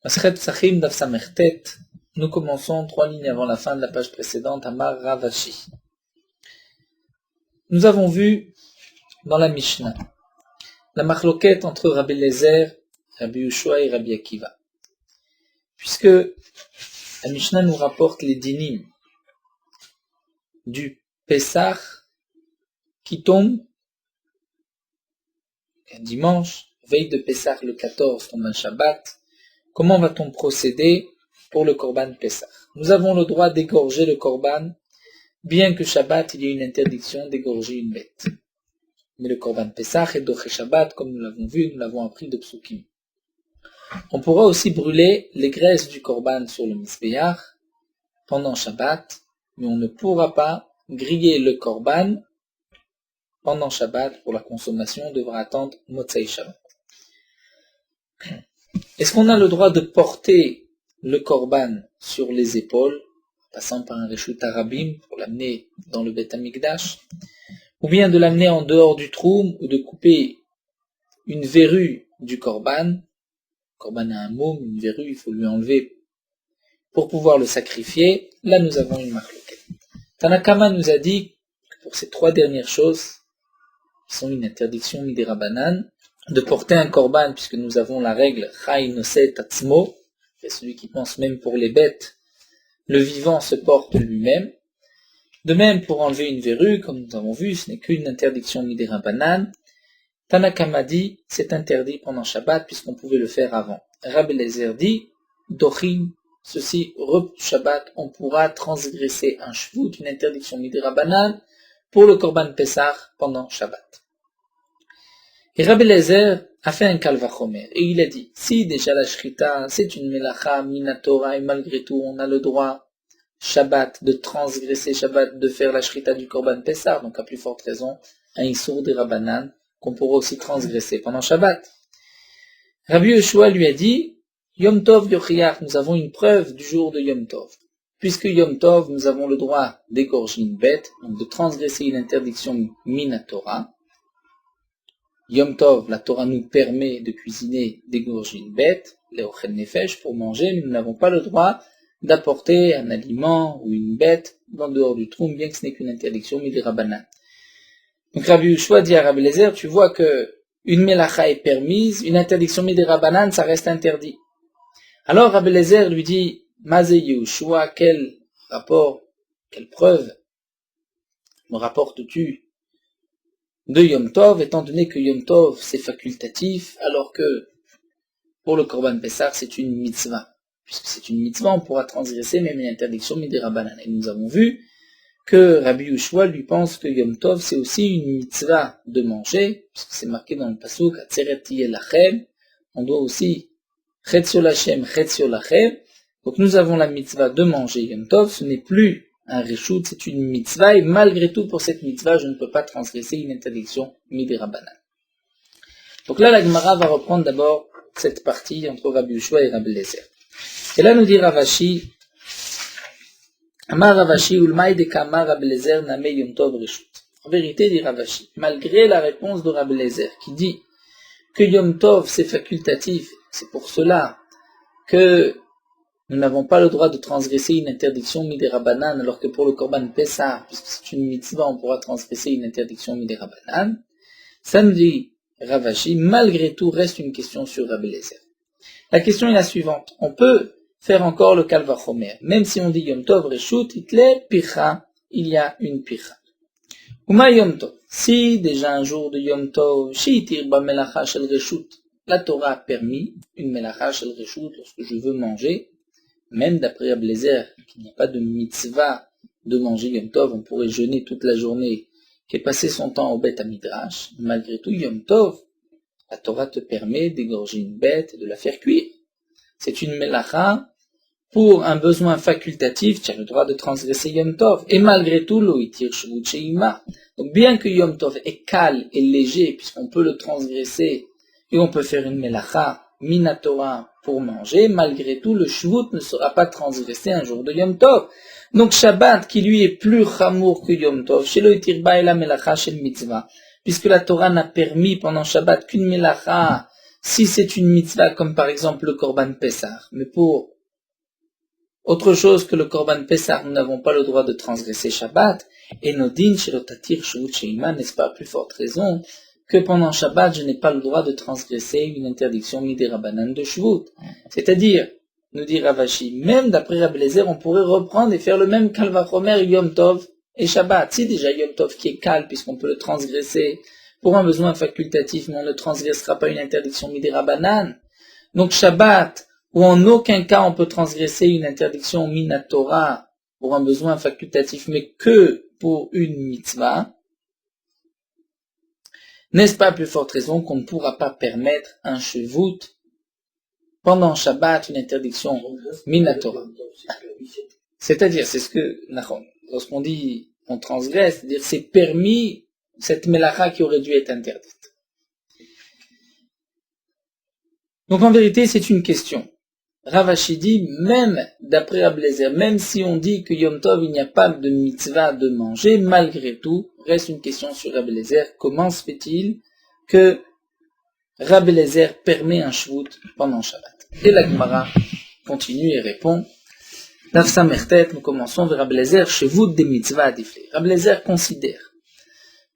Masechet Psachim Daf Samertet, nous commençons 3 lignes avant la fin de la page précédente, Amar Rav Ashi. Nous avons vu dans la Mishnah la machloket entre Rabbi Eliezer, Rabbi Yehoshua et Rabbi Akiva. Puisque la Mishnah nous rapporte les dinim du Pessah qui tombe dimanche, veille de Pessah le 14 tombe un Shabbat. Comment va-t-on procéder pour le Korban Pessah? Nous avons le droit d'égorger le Korban, bien que Shabbat, il y ait une interdiction d'égorger une bête. Mais le Korban Pessah est doché Shabbat, comme nous l'avons vu, nous l'avons appris de Psukim. On pourra aussi brûler les graisses du Korban sur le Mizbeach pendant Shabbat, mais on ne pourra pas griller le Korban pendant Shabbat. Pour la consommation, on devra attendre Motzei Shabbat. Est-ce qu'on a le droit de porter le Korban sur les épaules, passant par un Reshut Harabim pour l'amener dans le Beth Amikdash, ou bien de l'amener en dehors du Troum, ou de couper une verrue du Korban? Le Korban a un môme, une verrue, il faut lui enlever pour pouvoir le sacrifier. Là, nous avons une machloket. Tanakama nous a dit que pour ces 3 dernières choses, qui sont une interdiction midirabanan, de porter un korban, puisque nous avons la règle Chai Noset Atzmo, c'est celui qui pense même pour les bêtes, le vivant se porte lui-même. De même, pour enlever une verrue, comme nous avons vu, ce n'est qu'une interdiction midirabanan. Tanakama dit, c'est interdit pendant Shabbat, puisqu'on pouvait le faire avant. Rabbi Eliezer dit, Dochin, ceci, Shabbat, on pourra transgresser un shvut, une interdiction midirabanan, pour le korban Pessah pendant Shabbat. Et Rabbi Eliezer a fait un kal vachomer, et il a dit, si déjà la shrita, c'est une melacha minatora, et malgré tout, on a le droit, Shabbat, de transgresser Shabbat, de faire la shrita du korban Pessah, donc à plus forte raison, un issour de Rabbanan, qu'on pourra aussi transgresser pendant Shabbat. Rabbi Yehoshua lui a dit, Yom Tov Yochiyach, nous avons une preuve du jour de Yom Tov. Puisque Yom Tov, nous avons le droit d'égorger une bête, donc de transgresser une interdiction minatora. Yom Tov, la Torah nous permet de cuisiner, d'égorger une bête, leochel nefesh, pour manger, mais nous n'avons pas le droit d'apporter un aliment ou une bête dans dehors du troum, bien que ce n'est qu'une interdiction midirabanan. Donc Rabbi Yehoshua dit à Rabbi Eliezer, tu vois que une melacha est permise, une interdiction midirabanan, ça reste interdit. Alors Rabbi Eliezer lui dit, Mazé Yehoshua, quel rapport, quelle preuve me rapportes-tu de Yom Tov, étant donné que Yom Tov c'est facultatif, alors que pour le Korban Pessah c'est une mitzvah. Puisque c'est une mitzvah, on pourra transgresser même une interdiction midirabanan. Et nous avons vu que Rabbi Yehoshua lui pense que Yom Tov c'est aussi une mitzvah de manger, puisque c'est marqué dans le pasuk Atzeret Yelachem, on doit aussi Chetziol Hashem, Chetziol Lachem. Donc nous avons la mitzvah de manger Yom Tov, ce n'est plus un reshut, c'est une mitzvah, et malgré tout pour cette mitzvah, je ne peux pas transgresser une interdiction midirabanan. Donc là, la Gemara va reprendre d'abord cette partie entre Rabbi Yehoshua et Rabbi Eliezer. Et là nous dit Rav Ashi, Amar Rav Ashi ulmai de kamar Rabbi Eliezer name Yom Tov reshut. En vérité, dit Rav Ashi, malgré la réponse de Rabbi Eliezer qui dit que Yom Tov c'est facultatif, c'est pour cela que nous n'avons pas le droit de transgresser une interdiction midirabanan, alors que pour le Korban Pessah, puisque c'est une mitzvah, on pourra transgresser une interdiction midirabanan. Ça nous dit Rav Ashi, malgré tout reste une question sur Rabbi Eliezer. La question est la suivante, on peut faire encore le kal vachomer, même si on dit Yom Tov reshut, itle picha, il y a une picha. Uma Yom Tov, si déjà un jour de Yom Tov, shiitir ba melacha shel reshut, la Torah a permis une melacha shel reshut lorsque je veux manger, même d'après Rabbi Eliezer, qu'il n'y a pas de mitzvah de manger Yom Tov, on pourrait jeûner toute la journée, et passer son temps au Beth Amikdash. Malgré tout, Yom Tov, la Torah te permet d'égorger une bête et de la faire cuire. C'est une melacha pour un besoin facultatif, tu as le droit de transgresser Yom Tov. Et malgré tout, lo itir shvut sheima. Donc bien que Yom Tov est calme et léger, puisqu'on peut le transgresser et on peut faire une melacha minatora pour manger, malgré tout, le shvut ne sera pas transgressé un jour de Yom Tov. Donc Shabbat, qui lui est plus chamour que Yom Tov, shelo itir ba ela melacha shel mitzvah, puisque la Torah n'a permis pendant Shabbat qu'une melacha si c'est une mitzvah comme par exemple le Korban Pessah, mais pour autre chose que le Korban Pessah, nous n'avons pas le droit de transgresser Shabbat, et Nodin Shelotatir Shvut Sheima, n'est-ce pas à plus forte raison que pendant Shabbat, je n'ai pas le droit de transgresser une interdiction Midei Rabbanan de Shvut. C'est-à-dire, nous dit Rav Ashi, même d'après Rabbi Eliezer, on pourrait reprendre et faire le même Kal Vachomer Yom Tov et Shabbat. Si déjà Yom Tov qui est Kal, puisqu'on peut le transgresser pour un besoin facultatif, mais on ne transgressera pas une interdiction Midei Rabbanan. Donc Shabbat, où en aucun cas on peut transgresser une interdiction Minatora pour un besoin facultatif, mais que pour une mitzvah, n'est-ce pas à plus forte raison qu'on ne pourra pas permettre un shevut pendant Shabbat, une interdiction Minatora. C'est-à-dire, c'est ce que, lorsqu'on dit on transgresse, c'est-à-dire c'est permis cette melacha qui aurait dû être interdite. Donc en vérité, c'est une question. Rav Ashi dit, même d'après Rabbi Eliezer, même si on dit que Yom Tov, il n'y a pas de mitzvah de manger, malgré tout, reste une question sur Rabbi Eliezer. Comment se fait-il que Rabbi Eliezer permet un shvut pendant Shabbat? Et la Gemara continue et répond, Daf Samertet, nous commençons vers Rabbi Eliezer, shvut des mitzvahs adiflé. Rabbi Eliezer considère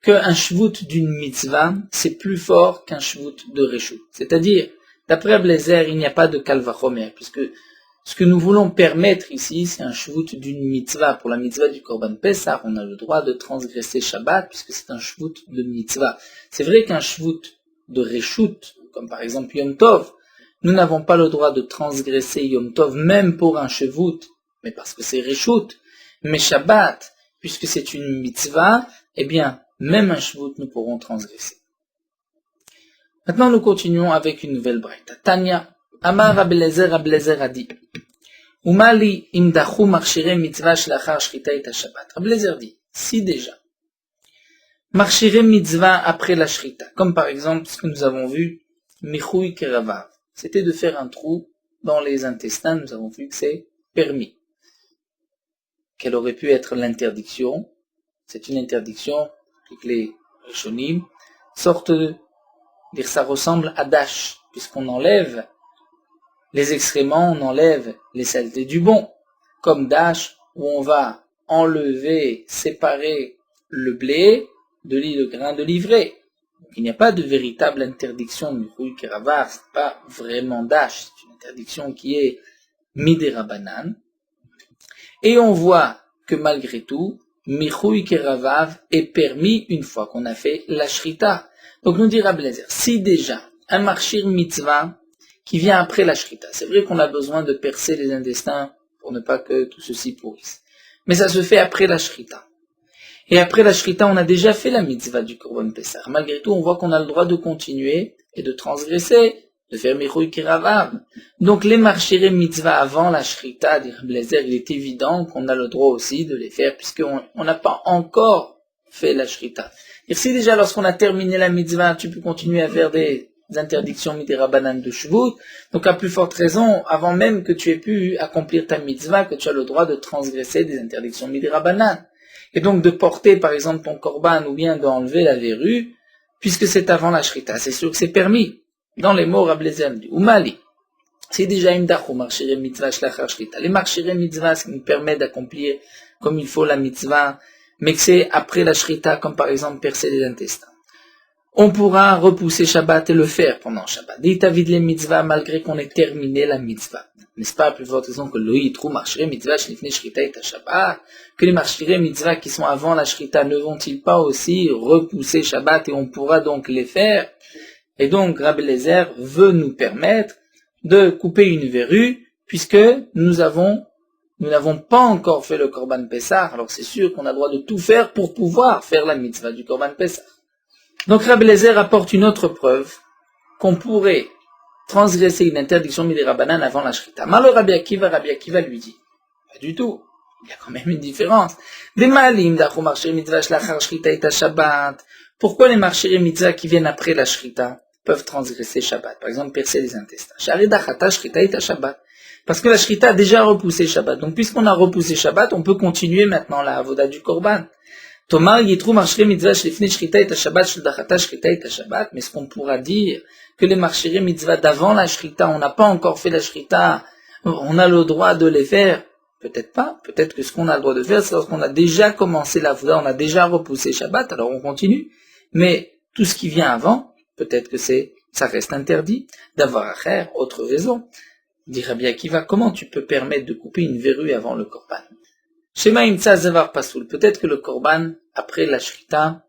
qu'un shvut d'une mitzvah, c'est plus fort qu'un shvut de reshut. C'est-à-dire, d'après Rabbi Eliezer, il n'y a pas de Kal Vachomer, puisque ce que nous voulons permettre ici, c'est un shvut d'une mitzvah. Pour la mitzvah du Korban Pessah, on a le droit de transgresser Shabbat, puisque c'est un shvut de mitzvah. C'est vrai qu'un shvut de reshut, comme par exemple Yom Tov, nous n'avons pas le droit de transgresser Yom Tov, même pour un shvut, mais parce que c'est reshut. Mais Shabbat, puisque c'est une mitzvah, eh bien, même un shvut, nous pourrons transgresser. Maintenant, nous continuons avec une nouvelle braïta. Tanya, Amar Rabbi Eliezer a dit, Umali imdachu marchire mitzvah shlachar shrita et Shabbat. Rabbi Eliezer dit, si déjà, marchire mitzvah après la shrita, comme par exemple ce que nous avons vu, michui keravav, c'était de faire un trou dans les intestins, nous avons vu que c'est permis. Quelle aurait pu être l'interdiction? C'est une interdiction que les Rishonim sortent de dire ça ressemble à dash, puisqu'on enlève les excréments, on enlève les saletés du bon, comme dash, où on va enlever, séparer le blé de le grain de l'ivraie. Donc, il n'y a pas de véritable interdiction de Michoui Keravav, c'est pas vraiment dash, c'est une interdiction qui est Midei Rabbanan. Et on voit que malgré tout, Michoui Keravav est permis une fois qu'on a fait la shrita. Donc nous dit Rabbi Eliezer, si déjà un marchir mitzvah qui vient après la shrita, c'est vrai qu'on a besoin de percer les intestins pour ne pas que tout ceci pourrisse, mais ça se fait après la shrita. Et après la shrita, on a déjà fait la mitzvah du Korban Pessah. Malgré tout, on voit qu'on a le droit de continuer et de transgresser, de faire Michoui Keravav. Donc les marchiré mitzvah avant la shrita, dit Rabbi Eliezer, il est évident qu'on a le droit aussi de les faire puisqu'on n'a pas encore fait la shrita. Et si déjà lorsqu'on a terminé la mitzvah, tu peux continuer à faire des interdictions Midei Rabbanan de Shvut, donc à plus forte raison, avant même que tu aies pu accomplir ta mitzvah, que tu as le droit de transgresser des interdictions Midei Rabbanan. Et donc de porter par exemple ton korban ou bien d'enlever la verrue, puisque c'est avant la shrita, c'est sûr que c'est permis. Dans les mots Rabbi Eliezer dit, Umali, c'est déjà imdachu marchiré mitzvah shlachar shrita. Les marchiré mitzvah, ce qui nous permet d'accomplir comme il faut la mitzvah, mais que c'est après la shrita, comme par exemple percer les intestins. On pourra repousser Shabbat et le faire pendant Shabbat. D'itavid les mitzvahs, malgré qu'on ait terminé la mitzvah. N'est-ce pas à plus forte raison que l'oïtrou marchiré mitzvah shlifnei shrita et Shabbat, que les marchiré mitzvah qui sont avant la shrita ne vont-ils pas aussi repousser Shabbat et on pourra donc les faire? Et donc Rabbi Eliezer veut nous permettre de couper une verrue, puisque nous n'avons pas encore fait le Korban Pessah, alors c'est sûr qu'on a le droit de tout faire pour pouvoir faire la mitzvah du Korban Pessah. Donc Rabbi Eliezer apporte une autre preuve qu'on pourrait transgresser une interdiction Midei Rabbanan avant la shrita. Malo Rabbi Akiva lui dit, pas du tout, il y a quand même une différence. Pourquoi les marchiré mitzvah qui viennent après la shrita peuvent transgresser Shabbat, par exemple percer les intestins? Parce que la shrita a déjà repoussé Shabbat. Donc puisqu'on a repoussé Shabbat, on peut continuer maintenant la avoda du Korban. Tomar yitru marshre mitzvah shlifnei shrita et Shabbat shdachata shrita et Shabbat. Mais est-ce qu'on pourra dire que les marshre mitzvah d'avant la shrita, on n'a pas encore fait la shrita, on a le droit de les faire? Peut-être pas. Peut-être que ce qu'on a le droit de faire, c'est lorsqu'on a déjà commencé la voûte, on a déjà repoussé Shabbat, alors on continue. Mais tout ce qui vient avant, peut-être que ça reste interdit. D'avoir à faire, autre raison. Dit Rabbi Akiva, comment tu peux permettre de couper une verrue avant le korban? Shema imtsa zevar pasoul. Peut-être que le korban, après la shrita,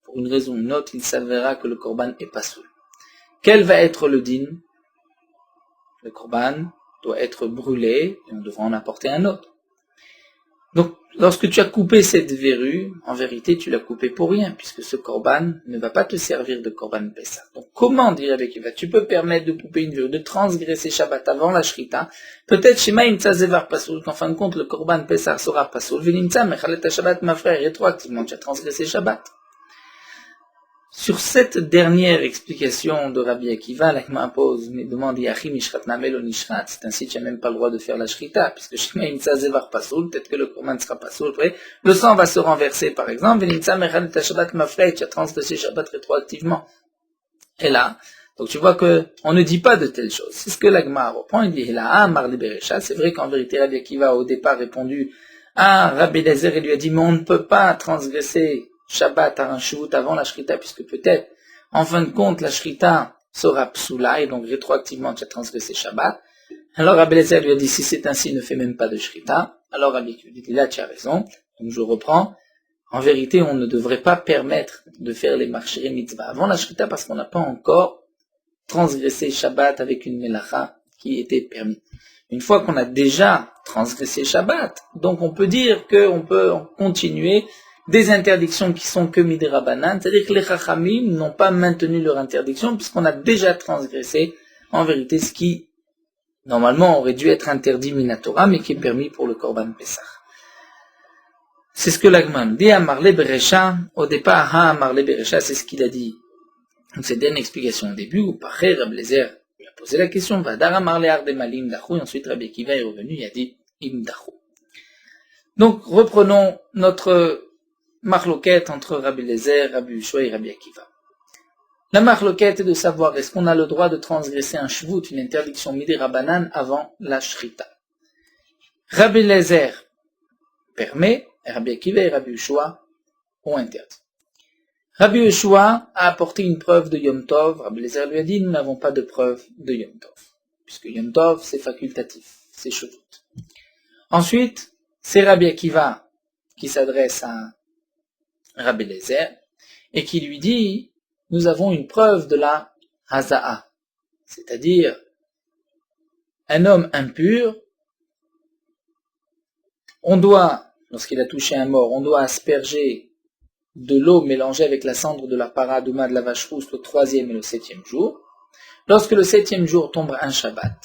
pour une raison ou une autre, il s'avérera que le korban est pasoul. Quel va être le din? Le korban doit être brûlé et on devra en apporter un autre. Donc, lorsque tu as coupé cette verrue, en vérité, tu l'as coupé pour rien, puisque ce korban ne va pas te servir de korban Pessah. Donc, comment, dit Rabbi Akiva, tu peux permettre de couper une verrue, de transgresser Shabbat avant la shrita? Peut-être, Shema imtsa zevar pasoul, qu'en fin de compte, le korban Pessah sera pasoul, venimtsa mechalet Shabbat, ma frère, rétroactivement, tu as transgressé Shabbat. Sur cette dernière explication de Rabbi Akiva, l'Agma pose, mais demande, Yachi mishrat namel ou nishrat, c'est ainsi tu n'as même pas le droit de faire la shrita, puisque Shema imtsa zevar pasoul, peut-être que le korban sera pasoul, après, le sang va se renverser, par exemple, venimtsa mechalet Shabbat, ma frère, tu as transgressé Shabbat rétroactivement. Et là, donc tu vois que on ne dit pas de telles choses. C'est ce que l'Agma reprend, il dit, là, Amar le Beresha, c'est vrai qu'en vérité, Rabbi Akiva a au départ répondu à Rabbi Eliezer, il lui a dit, mais on ne peut pas transgresser Shabbat à un shvut avant la shrita, puisque peut-être, en fin de compte, la shrita sera psoula, et donc rétroactivement tu as transgressé Shabbat. Alors Rabbi Eliezer lui a dit, si c'est ainsi, ne fais même pas de shrita. Alors Rabbi Akiva dit, là tu as raison. Donc je reprends. En vérité, on ne devrait pas permettre de faire les marchés mitzvah avant la shrita, parce qu'on n'a pas encore transgressé Shabbat avec une melacha qui était permis. Une fois qu'on a déjà transgressé Shabbat, donc on peut dire qu'on peut continuer des interdictions qui sont que midirabanan, c'est-à-dire que les chachamim n'ont pas maintenu leur interdiction puisqu'on a déjà transgressé en vérité ce qui normalement aurait dû être interdit minatora mais qui est permis pour le korban Pessah. C'est ce que l'Agman dit à Marlé Beresha. Au départ, Marlé Beresha, c'est ce qu'il a dit. Donc c'est une explication au début où Paré Rabbi Eliezer lui a posé la question, Vadara Marlé Ardemalim Dachou, et ensuite Rabbi Akiva est revenu, il a dit Im Dachou. Donc reprenons notre marloquette entre Rabbi Eliezer, Rabbi Yehoshua et Rabbi Akiva. La marloquette est de savoir est-ce qu'on a le droit de transgresser un shvut, une interdiction midirabanan avant la shrita. Rabbi Eliezer permet, et Rabbi Akiva et Rabbi Yehoshua ont interdit. Rabbi Yehoshua a apporté une preuve de Yom Tov. Rabbi Eliezer lui a dit nous n'avons pas de preuve de Yom Tov, puisque Yom Tov c'est facultatif, c'est shvut. Ensuite, c'est Rabbi Akiva qui s'adresse à Rabbi Eliezer, et qui lui dit, nous avons une preuve de la haza'a, c'est-à-dire un homme impur, on doit, lorsqu'il a touché un mort, on doit asperger de l'eau mélangée avec la cendre de la paradouma de la vache rousse le 3e et le 7e jour. Lorsque le 7e jour tombe un Shabbat,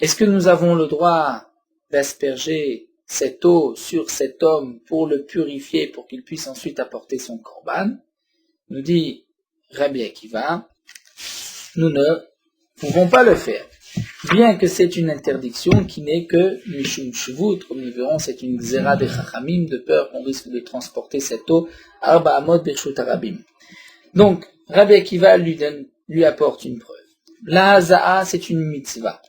est-ce que nous avons le droit d'asperger cette eau sur cet homme pour le purifier, pour qu'il puisse ensuite apporter son korban? Nous dit Rabbi Akiva, nous ne pouvons pas le faire, bien que c'est une interdiction qui n'est que mishum shvut, comme nous verrons, c'est une xéra des chachamim, de peur qu'on risque de transporter cette eau arba amot bershut harabim. Donc Rabbi Akiva lui apporte une preuve. La haza'a, c'est une mitzvah.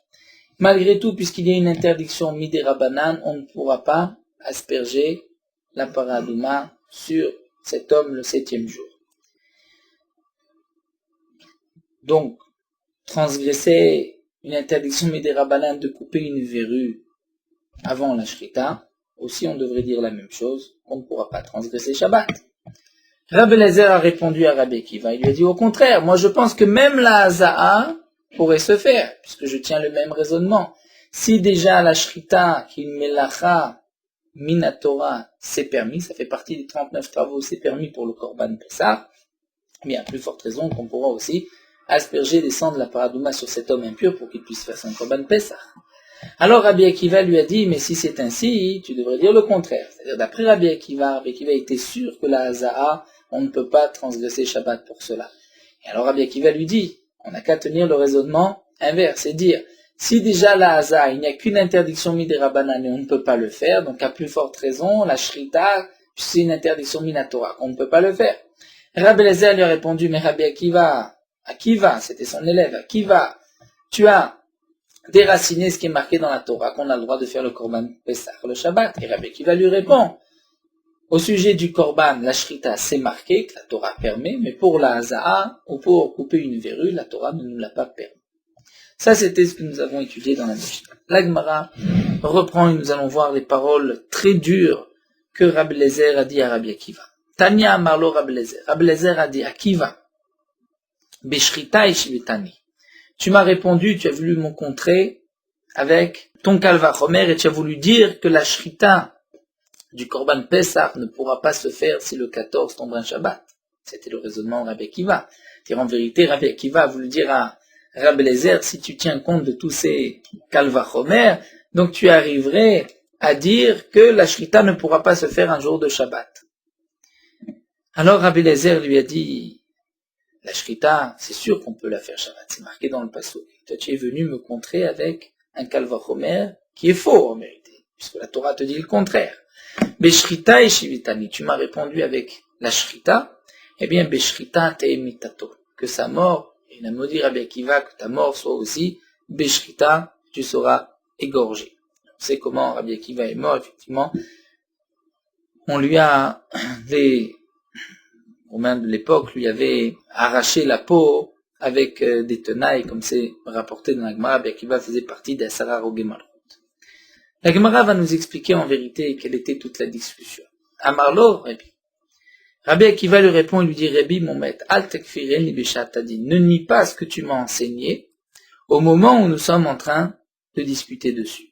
Malgré tout, puisqu'il y a une interdiction midirabanan, on ne pourra pas asperger la paradouma sur cet homme le 7e jour. Donc, transgresser une interdiction midirabanan de couper une verrue avant la shrita, aussi on devrait dire la même chose, on ne pourra pas transgresser Shabbat. Rabbi Eliezer a répondu à Rabbi Akiva, il lui a dit au contraire, moi je pense que même la haza'a pourrait se faire, puisque je tiens le même raisonnement. Si déjà la shrita, qui est une melacha minatora, c'est permis, ça fait partie des 39 travaux, c'est permis pour le korban Pessah, mais à plus forte raison qu'on pourra aussi asperger des sangs de la paradouma sur cet homme impur pour qu'il puisse faire son korban Pessah. Alors Rabbi Akiva lui a dit, mais si c'est ainsi, tu devrais dire le contraire. C'est-à-dire d'après Rabbi Akiva était sûr que la haza'a, on ne peut pas transgresser Shabbat pour cela. Et alors Rabbi Akiva lui dit, on n'a qu'à tenir le raisonnement inverse, c'est dire, si déjà la haza'a, il n'y a qu'une interdiction midirabanan et on ne peut pas le faire, donc à plus forte raison, la shrita, c'est une interdiction minatora, qu'on ne peut pas le faire. Rabbi Eliezer lui a répondu, mais Rabbi Akiva, c'était son élève, Akiva, tu as déraciné ce qui est marqué dans la Torah, qu'on a le droit de faire le Korban Pessah, le Shabbat. Et Rabbi Akiva lui répond, au sujet du Korban, la Shrita, c'est marqué que la Torah permet, mais pour la Haza'a, ou pour couper une verrue, la Torah ne nous l'a pas permis. Ça, c'était ce que nous avons étudié dans la Mishnah. La Gemara reprend et nous allons voir les paroles très dures que Rabbi Eliezer a dit à Rabbi Akiva. Tanya Amarlo Rabbi Eliezer. Rabbi Eliezer a dit, Akiva, Beshrita Ishivitani. Tu m'as répondu, tu as voulu me contrer avec ton Kalvachomer et tu as voulu dire que la Shrita du Korban Pessah ne pourra pas se faire si le 14 tombe un Shabbat. C'était le raisonnement de Rabbi Akiva. En vérité, Rabbi Akiva a voulu dire à Rabbi Eliezer, si tu tiens compte de tous ces Kalvachomer, donc tu arriverais à dire que la Shrita ne pourra pas se faire un jour de Shabbat. Alors Rabbi Eliezer lui a dit, la Shrita, c'est sûr qu'on peut la faire Shabbat, c'est marqué dans le Passouk. Toi, tu es venu me contrer avec un Kalvachomer qui est faux en vérité, puisque la Torah te dit le contraire. Beshrita et Shivitani, tu m'as répondu avec la Shrita, eh bien Beshrita te emitato, que sa mort, il a maudit Rabbi Akiva, que ta mort soit aussi Beshrita, tu seras égorgé. On sait comment Rabbi Akiva est mort, effectivement. On lui a, les Romains de l'époque lui avaient arraché la peau avec des tenailles, comme c'est rapporté dans la Gemara. Rabbi Akiva faisait partie des Asara Rogei Malchut. La Gemara va nous expliquer en vérité quelle était toute la discussion. Amarlo, Rabbi. Rabbi Akiva lui répond et lui dit, Rabbi, mon maître, al tekfiren li beshatadi, ne nie pas ce que tu m'as enseigné au moment où nous sommes en train de discuter dessus.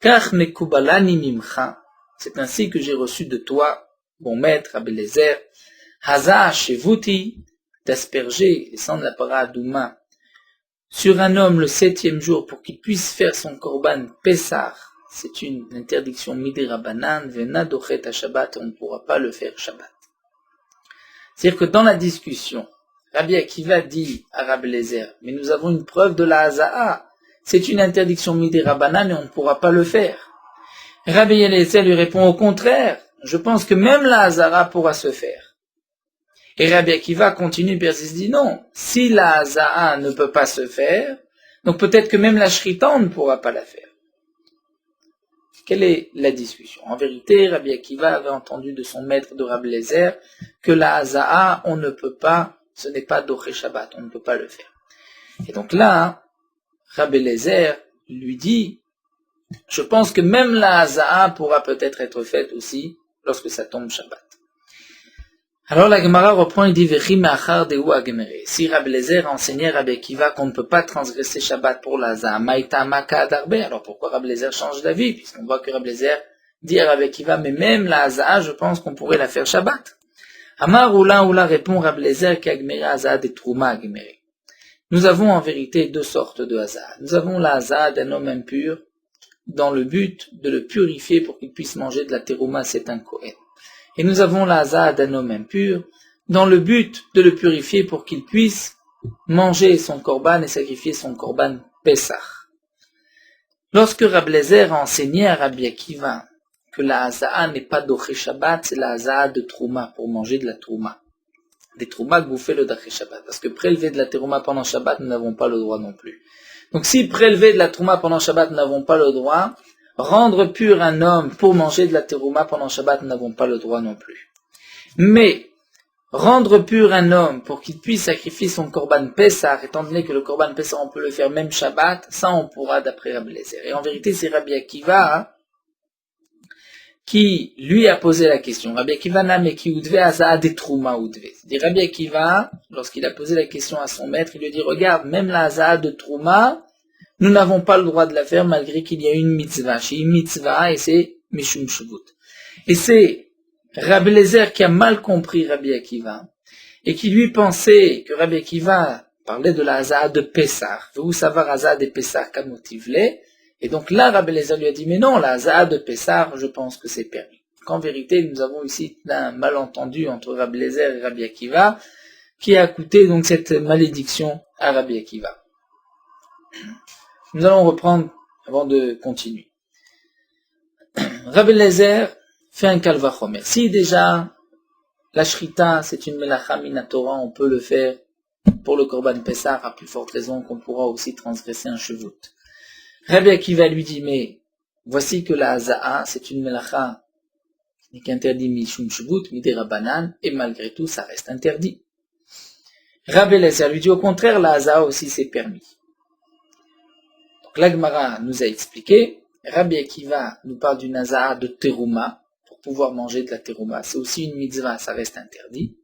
Car mekubalani mimcha, c'est ainsi que j'ai reçu de toi, mon maître, Rabbi Eliezer, haza shevuti, d'asperger, descendre la paradouma, sur un homme le 7e jour pour qu'il puisse faire son korban Pessah. C'est une interdiction midi rabanan, vena dochet à Shabbat, on ne pourra pas le faire Shabbat. C'est-à-dire que dans la discussion, Rabbi Akiva dit à Rabbi Eliezer, mais nous avons une preuve de la haza'a, c'est une interdiction midi rabanan et on ne pourra pas le faire. Rabbi Eliezer lui répond au contraire, je pense que même la haza'a pourra se faire. Et Rabbi Akiva continue, persiste, dit non, si la haza'a ne peut pas se faire, donc peut-être que même la shrita on ne pourra pas la faire. Quelle est la discussion? En vérité, Rabbi Akiva avait entendu de son maître de Rabbi Eliezer que la haza'a, on ne peut pas, ce n'est pas doché Shabbat, on ne peut pas le faire. Et donc là, Rabbi Eliezer lui dit, je pense que même la haza'a pourra peut-être être faite aussi lorsque ça tombe Shabbat. Alors la Gemara reprend et dit, si Rabbi Eliezer enseignait Rabbi Akiva qu'on ne peut pas transgresser Shabbat pour la haza'a, maïta maka adarbe, alors pourquoi Rabbi Eliezer change d'avis, puisqu'on voit que Rabbi Eliezer dit à Rabbi Akiva, mais même la haza'a, je pense qu'on pourrait la faire Shabbat. Amar oula répond Rabbi Eliezer qu'agmere haza'a des trouma agmere. Nous avons en vérité deux sortes de haza'a. Nous avons la haza'a d'un homme impur, dans le but de le purifier pour qu'il puisse manger de la terouma, c'est un kohen. Et nous avons la haza'a d'un homme impur, dans le but de le purifier pour qu'il puisse manger son korban et sacrifier son korban Pessah. Lorsque Rabbi Eliezer a enseigné à Rabbi Akiva que la haza'a n'est pas doché Shabbat, c'est la haza'a de trouma, pour manger de la trouma. Des trouma bouffer le doché Shabbat, parce que prélever de la terouma pendant Shabbat, nous n'avons pas le droit non plus. Donc si prélever de la trouma pendant Shabbat, nous n'avons pas le droit, rendre pur un homme pour manger de la terouma pendant Shabbat, nous n'avons pas le droit non plus. Mais, rendre pur un homme pour qu'il puisse sacrifier son korban Pessah, étant donné que le korban Pessah, on peut le faire même Shabbat, ça on pourra d'après Rabbi Eliezer. Et en vérité, c'est Rabbi Akiva qui lui a posé la question. Rabbi Akiva n'a mais qui oudve haza'a des trouma oudve. C'est-à-dire Rabbi Akiva, lorsqu'il a posé la question à son maître, il lui a dit, regarde, même la haza'a de trouma, nous n'avons pas le droit de la faire malgré qu'il y a une mitzvah. J'ai une mitzvah et c'est Mishum Shuvut. Et c'est Rabbi Eliezer qui a mal compris Rabbi Akiva et qui lui pensait que Rabbi Akiva parlait de la haza'a de Pessah. Vous savoir haza'a de Pessah kamotivle. Et donc là, Rabbi Eliezer lui a dit, mais non, la haza'a de Pessah, je pense que c'est permis. Qu'en vérité, nous avons ici un malentendu entre Rabbi Eliezer et Rabbi Akiva qui a coûté donc cette malédiction à Rabbi Akiva. Nous allons reprendre avant de continuer. Rabbi Eliezer fait un kalvachomer. Si déjà, la shrita, c'est une melacha minatora, on peut le faire pour le korban Pessah, à plus forte raison qu'on pourra aussi transgresser un chevut. Rabbi Akiva lui dit, mais voici que la haza'a, c'est une melacha qui est interdit mishum shvut, midei rabanan, et malgré tout, ça reste interdit. Rabbi Eliezer lui dit au contraire, la haza'a aussi c'est permis. Donc la Gemara nous a expliqué, Rabbi Akiva nous parle d'une haza'a de terouma, pour pouvoir manger de la terouma, c'est aussi une mitzvah, ça reste interdit.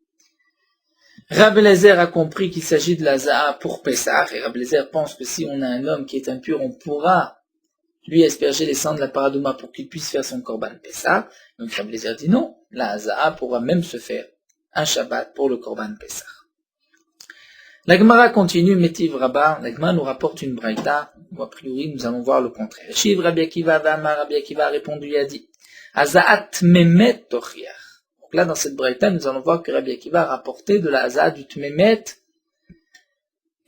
Rabbi Eliezer a compris qu'il s'agit de la haza'a pour Pessah, et Rabbi Eliezer pense que si on a un homme qui est impur, on pourra lui asperger les sangs de la paradouma pour qu'il puisse faire son korban Pessah. Donc Rabbi Eliezer dit non, la haza'a pourra même se faire un Shabbat pour le korban Pessah. La Gemara continue, Metiv Rabba, la Gemara nous rapporte une braïta, où a priori nous allons voir le contraire. Shiv Rabbi Akiva Vama, Rabbi Akiva a répondu et a dit, Haza'at Memet Tochiach. Donc là dans cette braïta nous allons voir que Rabbi Akiva a rapporté de la haza'a du Tmemet,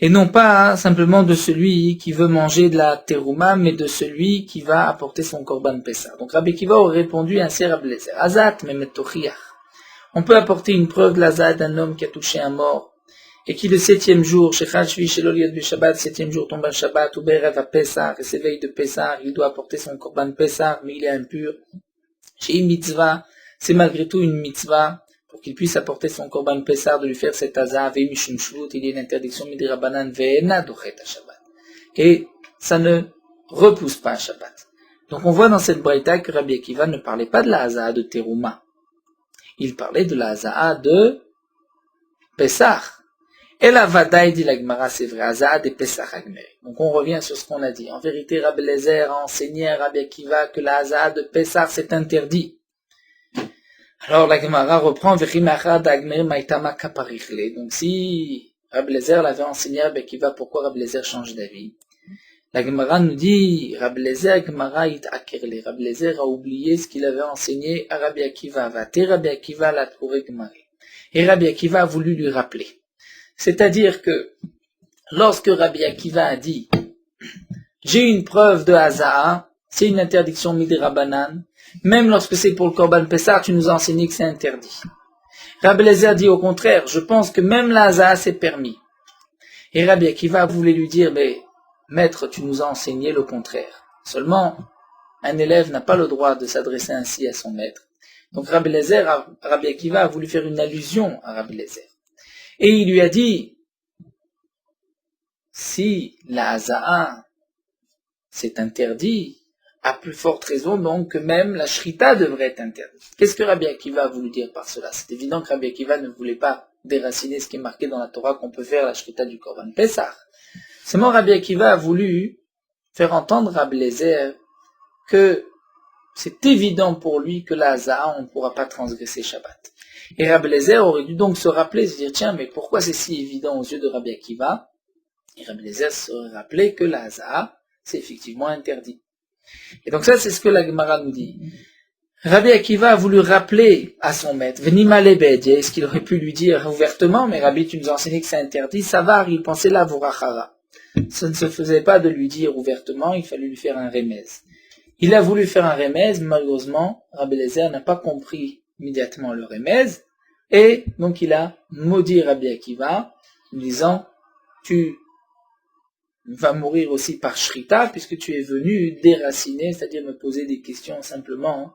et non pas simplement de celui qui veut manger de la terouma, mais de celui qui va apporter son korban Pessah. Donc Rabbi Akiva aurait répondu ainsi à Rabbi Eliezer, Haza'at Memet Tochiach. On peut apporter une preuve de la haza'a d'un homme qui a touché un mort, et qui le 7e jour, Shechal Shvi Shelo Liot B'Shabbat, 7e jour tombe un Shabbat, ou Berev à Pessah, et s'éveille de Pessah, il doit apporter son korban Pessah, mais il est impur. Chez mitzvah, c'est malgré tout une mitzvah, pour qu'il puisse apporter son korban Pessah, de lui faire cette haza'a, ve mishum shvut, il y a une interdiction midei rabanan, ve'ena dochet Shabbat. Et ça ne repousse pas Shabbat. Donc on voit dans cette braïta que Rabbi Akiva ne parlait pas de la haza'a de terouma. Il parlait de la haza'a de Pessah. Et la vadaï dit la Gemara, c'est vrai, haza'a de Pessah Agmer. Donc on revient sur ce qu'on a dit. En vérité, Rabbi Eliezer a enseigné à Rabbi Akiva que la haza'a de Pessah c'est interdit. Alors la Gemara reprend, donc si Rabbi Eliezer l'avait enseigné à Rabbi Akiva, pourquoi Rabbi Eliezer change d'avis? La Gemara nous dit, Rabbi Eliezer, Gemara Rabbi Eliezer a oublié ce qu'il avait enseigné à Rabbi Akiva. Rabbi Akiva l'a trouvé Gemara. Et Rabbi Akiva a voulu lui rappeler. C'est-à-dire que, lorsque Rabbi Akiva a dit, j'ai une preuve de haza'a, c'est une interdiction midei rabanan, même lorsque c'est pour le korban Pessah, tu nous as enseigné que c'est interdit. Rabbi Eliezer dit au contraire, je pense que même la haza'a c'est permis. Et Rabbi Akiva voulait lui dire, mais maître, tu nous as enseigné le contraire. Seulement, un élève n'a pas le droit de s'adresser ainsi à son maître. Donc Rabbi Akiva a voulu faire une allusion à Rabbi Eliezer. Et il lui a dit, si la haza'a c'est interdit, à plus forte raison donc que même la shrita devrait être interdite. Qu'est-ce que Rabbi Akiva a voulu dire par cela? C'est évident que Rabbi Akiva ne voulait pas déraciner ce qui est marqué dans la Torah qu'on peut faire la shrita du korban Pessah. Seulement Rabbi Akiva a voulu faire entendre Rabbi Eliezer que c'est évident pour lui que la haza'a on ne pourra pas transgresser Shabbat. Et Rabbi Eliezer aurait dû donc se rappeler, se dire tiens mais pourquoi c'est si évident aux yeux de Rabbi Akiva? Et Rabbi Eliezer se rappelait que la haza'a c'est effectivement interdit. Et donc ça, c'est ce que la Gemara nous dit. Rabbi Akiva a voulu rappeler à son maître, Venima lebedye, ce qu'il aurait pu lui dire ouvertement, mais Rabbi, tu nous as enseigné que c'est interdit, ça va, il pensait là, vorachara. Ça ne se faisait pas de lui dire ouvertement, il fallait lui faire un remez. Il a voulu faire un remez, mais malheureusement, Rabbi Eliezer n'a pas compris immédiatement le remez, et donc il a maudit Rabbi Akiva, en disant, tu va mourir aussi par shrita, puisque tu es venu déraciner, c'est-à-dire me poser des questions simplement,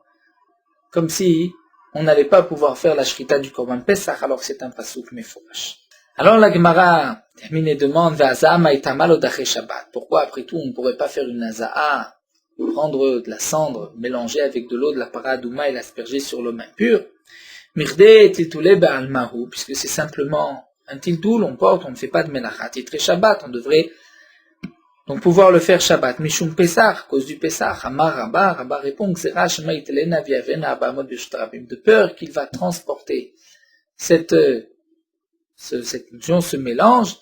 comme si on n'allait pas pouvoir faire la shrita du korban Pessah, alors que c'est un pasouk mefourash. Alors la Gemara termine et demande, pourquoi après tout on ne pourrait pas faire une haza'a, prendre de la cendre, mélanger avec de l'eau de la paradouma et l'asperger sur l'homme impur, puisque c'est simplement un tiltoul, on porte, on ne fait pas de melacha, titre Shabbat, on devrait donc pouvoir le faire Shabbat, Mishum Pessah, à cause du Pessah, Amar Rabba répond, de peur qu'il va transporter cette ce mélange,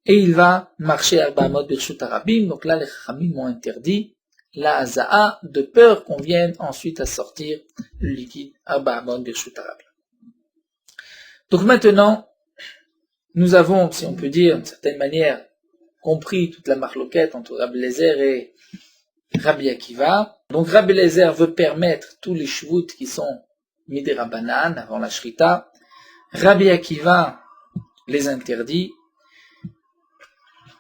et il va marcher à Bamot Birshut Arabim, donc là les Chachamim ont interdit la haza'a, de peur qu'on vienne ensuite à sortir le liquide à Bamot Birshut Arabim. Donc maintenant, nous avons, si on peut dire, d'une certaine manière, compris toute la marloquette entre Rabbi Eliezer et Rabbi Akiva. Donc Rabbi Eliezer veut permettre tous les shvut qui sont Midera Banan, avant la Shrita. Rabbi Akiva les interdit.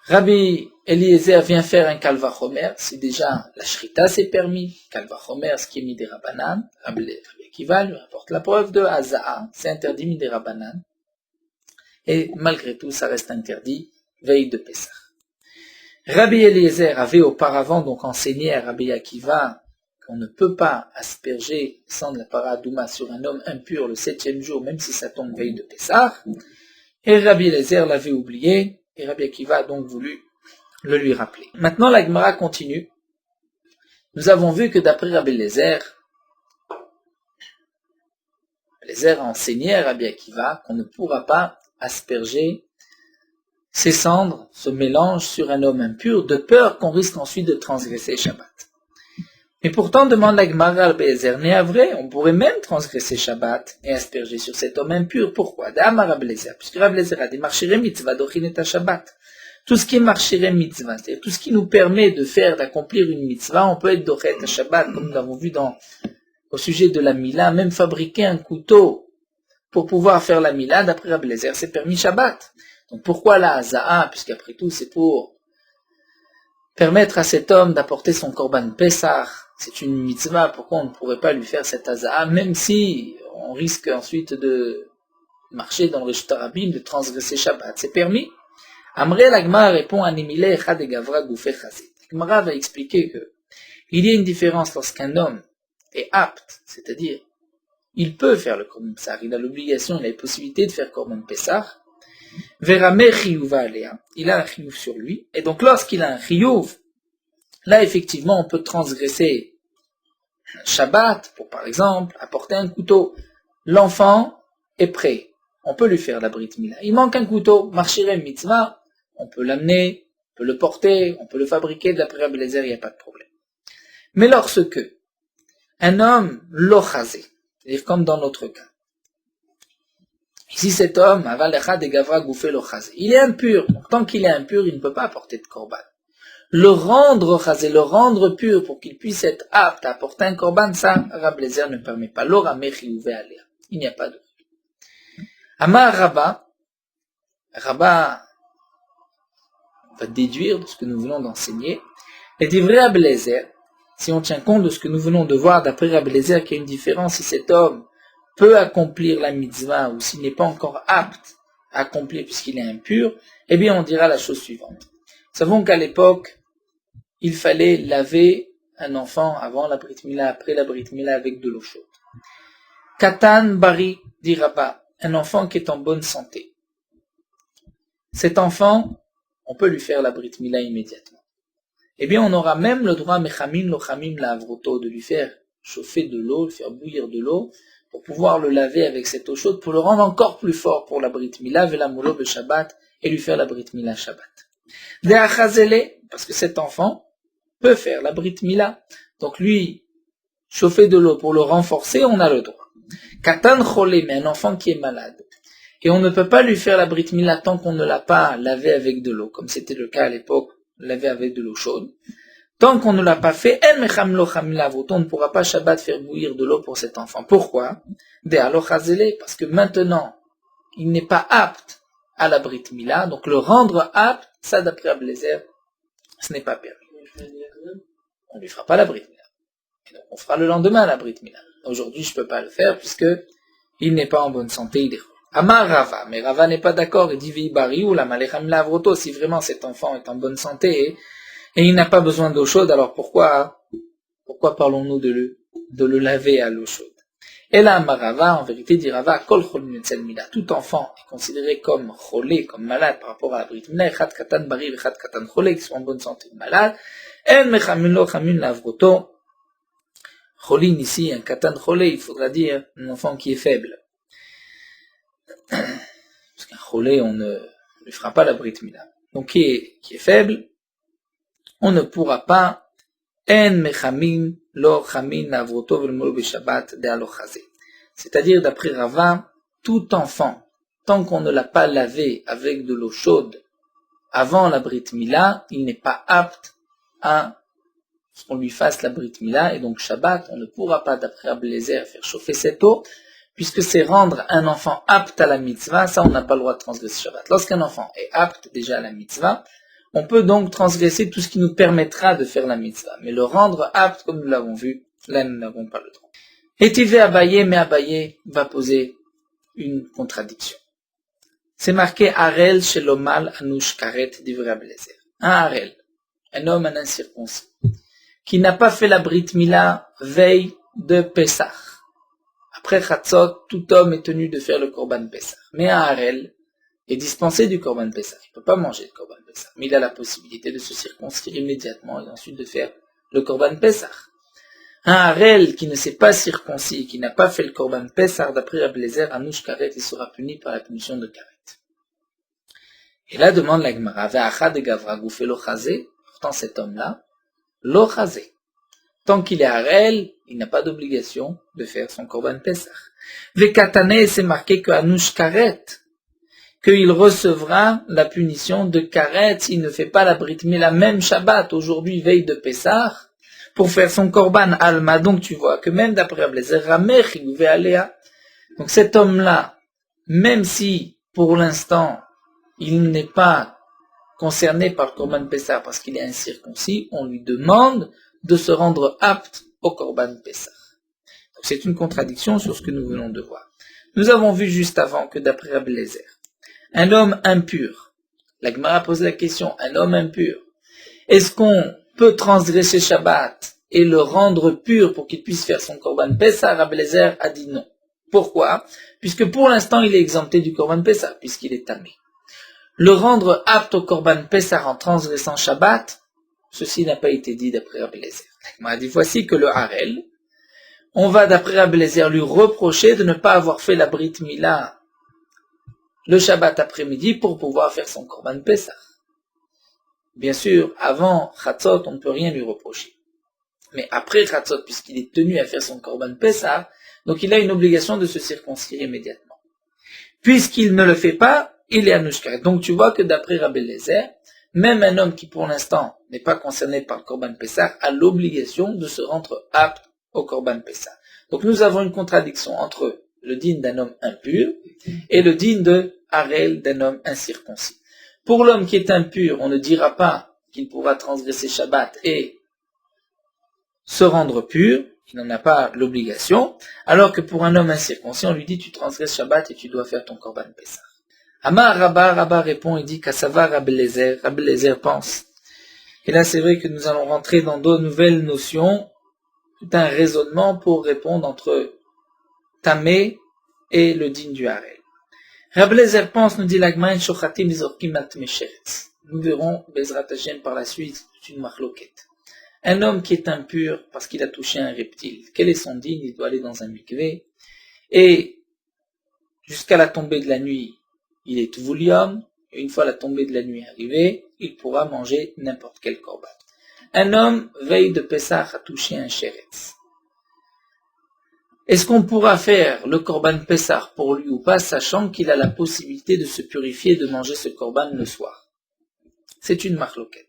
Rabbi Eliezer vient faire un Kalvachomer, si déjà la Shrita c'est permis, Kalvachomer, ce qui est Midera Banan, Rabbi Akiva lui rapporte la preuve de Haza'a, c'est interdit Midera Banan. Et malgré tout, ça reste interdit, veille de Pessah. Rabbi Eliezer avait auparavant donc enseigné à Rabbi Akiva qu'on ne peut pas asperger sans la paradouma sur un homme impur le 7e jour, même si ça tombe veille de Pessah. Et Rabbi Eliezer l'avait oublié, et Rabbi Akiva a donc voulu le lui rappeler. Maintenant, la Gemara continue. Nous avons vu que d'après Rabbi Eliezer a enseigné à Rabbi Akiva qu'on ne pourra pas asperger ces cendres, ce mélange sur un homme impur, de peur qu'on risque ensuite de transgresser Shabbat. Mais pourtant, demande la Gemara à Rabbi Eliezer, n'est vrai, on pourrait même transgresser Shabbat et asperger sur cet homme impur. Pourquoi? D'Amar Rabbi Eliezer, puisque Rabbi Eliezer a dit marchiré mitzvah dochin et Shabbat. Tout ce qui est marchiré mitzvah, c'est-à-dire tout ce qui nous permet d'accomplir une mitzvah, on peut être dochet à Shabbat, comme nous l'avons vu au sujet de la Mila, même fabriquer un couteau pour pouvoir faire la Mila, d'après Rabbi Eliezer, c'est permis Shabbat. Donc pourquoi la Haza'a, puisqu'après tout c'est pour permettre à cet homme d'apporter son korban Pessah, c'est une mitzvah, pourquoi on ne pourrait pas lui faire cette Haza'a, même si on risque ensuite de marcher dans le Reshut Harabim, de transgresser Shabbat, c'est permis. Amré la Gemara répond à Nimile Echad et Gavra Goufé Chazit. La Gemara va expliquer que il y a une différence lorsqu'un homme est apte, c'est-à-dire il peut faire le korban Pessah, il a l'obligation, il a la possibilité de faire korban Pessah. Verame chiyuva alea, il a un chiyuv sur lui, et donc lorsqu'il a un chiyuv, là effectivement on peut transgresser Shabbat pour par exemple apporter un couteau. L'enfant est prêt, on peut lui faire la brit mila. Il manque un couteau, marchirem mitzvah, on peut l'amener, on peut le porter, on peut le fabriquer, d'après Rabbi Eliezer, il n'y a pas de problème. Mais lorsque un homme lochazé, c'est-à-dire comme dans notre cas, ici cet homme, aval echad et gavra goufé lochazé, il est impur, donc tant qu'il est impur, il ne peut pas apporter de korban. Le rendre chazé, le rendre pur pour qu'il puisse être apte à apporter un korban, ça, Rabbi Eliezer ne permet pas. L'orame chiyuvé alea, il n'y a pas de. Amar Rabba va déduire de ce que nous venons d'enseigner, et dit vrai Rabbi Eliezer, si on tient compte de ce que nous venons de voir d'après Rabbi Eliezer, qu'il y a une différence si cet homme peut accomplir la mitzvah ou s'il n'est pas encore apte à accomplir puisqu'il est impur, eh bien on dira la chose suivante. Nous savons qu'à l'époque, il fallait laver un enfant avant la brit mila, après la brit mila avec de l'eau chaude. Katan bari, dit Rabba, un enfant qui est en bonne santé. Cet enfant, on peut lui faire la brit mila immédiatement. Eh bien, on aura même le droit, mechamin lochamim la avroto, de lui faire chauffer de l'eau, lui faire bouillir de l'eau, pour pouvoir le laver avec cette eau chaude, pour le rendre encore plus fort pour la brit mila, velamolo be Shabbat, et lui faire la brit mila Shabbat. De'achazele, parce que cet enfant peut faire la brit mila. Donc lui, chauffer de l'eau pour le renforcer, on a le droit. Katan cholé, mais un enfant qui est malade. Et on ne peut pas lui faire la brit mila tant qu'on ne l'a pas lavé avec de l'eau, comme c'était le cas à l'époque, lavé avec de l'eau chaude. Tant qu'on ne l'a pas fait, on ne pourra pas Shabbat faire bouillir de l'eau pour cet enfant. Pourquoi? Parce que maintenant, il n'est pas apte à la brit mila, donc le rendre apte, ça d'après Rabbi Eliezer, ce n'est pas permis. On ne lui fera pas la brit mila. Et donc on fera le lendemain la brit mila. Aujourd'hui, je ne peux pas le faire puisque il n'est pas en bonne santé, il est Amar Rava, mais Rava n'est pas d'accord, il dit Vibari ou la Malecham Lavroto, si vraiment cet enfant est en bonne santé et il n'a pas besoin d'eau chaude, alors pourquoi parlons-nous de le laver à l'eau chaude? Et là, Amar Rava, en vérité, dit Rava, Kol Chol Minetzel Mila, tout enfant est considéré comme cholé, comme malade par rapport à la Brit Mila, Echad Katan Bari, Echad Katan Cholé, qui sont en bonne santé, malade, En Mechamin Lo Chamin Lavroto, Cholin ici, un Katan Cholé, il faudra dire un enfant qui est faible. Parce qu'un cholé, on ne lui fera pas la brit mila. Donc qui est faible, on ne pourra pas en mechamin lo chamin avroto velmol beshabbat de alochazé. C'est-à-dire d'après Rava, tout enfant, tant qu'on ne l'a pas lavé avec de l'eau chaude avant la brit mila, il n'est pas apte à qu'on lui fasse la Brit Mila, et donc Shabbat, on ne pourra pas, d'après Rabbi Eliezer, faire chauffer cette eau, puisque c'est rendre un enfant apte à la mitzvah, ça on n'a pas le droit de transgresser Shabbat. Lorsqu'un enfant est apte déjà à la mitzvah, on peut donc transgresser tout ce qui nous permettra de faire la mitzvah, mais le rendre apte, comme nous l'avons vu, là nous n'avons pas le droit. Étivé Abaye, mais Abaye va poser une contradiction. C'est marqué Harel Shelomal Anush Karet d'Ivre Rabbi Eliezer. Un Harel, un homme, un incirconcis, qui n'a pas fait la Brit Mila veille de Pessah. Après Chatzot, tout homme est tenu de faire le Korban Pessah. Mais un Harel est dispensé du Korban Pessah. Il ne peut pas manger le Korban Pessah. Mais il a la possibilité de se circoncire immédiatement et ensuite de faire le Korban Pessah. Un Harel qui ne s'est pas circoncis, qui n'a pas fait le Korban Pessah, d'après Rabbi Eliezer, Anush Karet, il sera puni par la punition de Karet. Et là demande la Gemara, Ve'acha de Gavra Goufé lo chazé, pourtant cet homme-là, lo chazé. Tant qu'il est Harel, il n'a pas d'obligation de faire son Korban Pessah. Ve'katane, c'est marqué que Anush Karet, qu'il recevra la punition de Karet s'il ne fait pas la Brit Mila, même Shabbat, aujourd'hui veille de Pessah, pour faire son Korban Alma. Donc tu vois que même d'après Rabbi Eliezer, Ramech, il veut aller à... Donc cet homme-là, même si pour l'instant il n'est pas concerné par le Korban Pessah parce qu'il est incirconcis, on lui demande de se rendre apte au Korban Pessah. Donc c'est une contradiction sur ce que nous venons de voir. Nous avons vu juste avant que d'après Rabbi Eliezer, un homme impur, la Gemara pose la question, un homme impur, est-ce qu'on peut transgresser Shabbat et le rendre pur pour qu'il puisse faire son Korban Pessah? Rabbi Eliezer a dit non. Pourquoi? Puisque pour l'instant il est exempté du Korban Pessah, puisqu'il est tamé. Le rendre apte au Korban Pessah en transgressant Shabbat, ceci n'a pas été dit d'après Rabbi Eliezer. On a dit voici que le Harel, on va d'après Rabbi Eliezer lui reprocher de ne pas avoir fait la Brit Mila le Shabbat après-midi pour pouvoir faire son Korban Pessah. Bien sûr, avant Chatzot, on ne peut rien lui reprocher. Mais après Chatzot, puisqu'il est tenu à faire son Korban Pessah, donc il a une obligation de se circoncire immédiatement. Puisqu'il ne le fait pas, il est Anush Karet. Donc tu vois que d'après Rabbi Eliezer, même un homme qui pour l'instant n'est pas concerné par le Korban Pessah a l'obligation de se rendre apte au Korban Pessah. Donc nous avons une contradiction entre le dîn d'un homme impur et le dîn de Harel d'un homme incirconcis. Pour l'homme qui est impur, on ne dira pas qu'il pourra transgresser Shabbat et se rendre pur, il n'en a pas l'obligation, alors que pour un homme incirconcis, on lui dit tu transgresses Shabbat et tu dois faire ton Korban Pessah. Amar Rabba répond et dit qu'Assava Rabbi Eliezer pense. Et là c'est vrai que nous allons rentrer dans deux nouvelles notions, tout un raisonnement pour répondre entre Tamé et le dîn du Harel. Rabbi Eliezer pense, nous dit l'Agma, Shochatim Zorkim Atmesheretz. Nous verrons Bezrat Hashem par la suite, c'est une marloquette. Un homme qui est impur parce qu'il a touché un reptile, quel est son dîn? Il doit aller dans un mikvé, et jusqu'à la tombée de la nuit, il est Tvulium, et une fois la tombée de la nuit arrivée, il pourra manger n'importe quel korban. Un homme, veille de Pessah, a touché un sheretz. Est-ce qu'on pourra faire le korban Pessah pour lui ou pas, sachant qu'il a la possibilité de se purifier et de manger ce korban le soir? C'est une marloquette.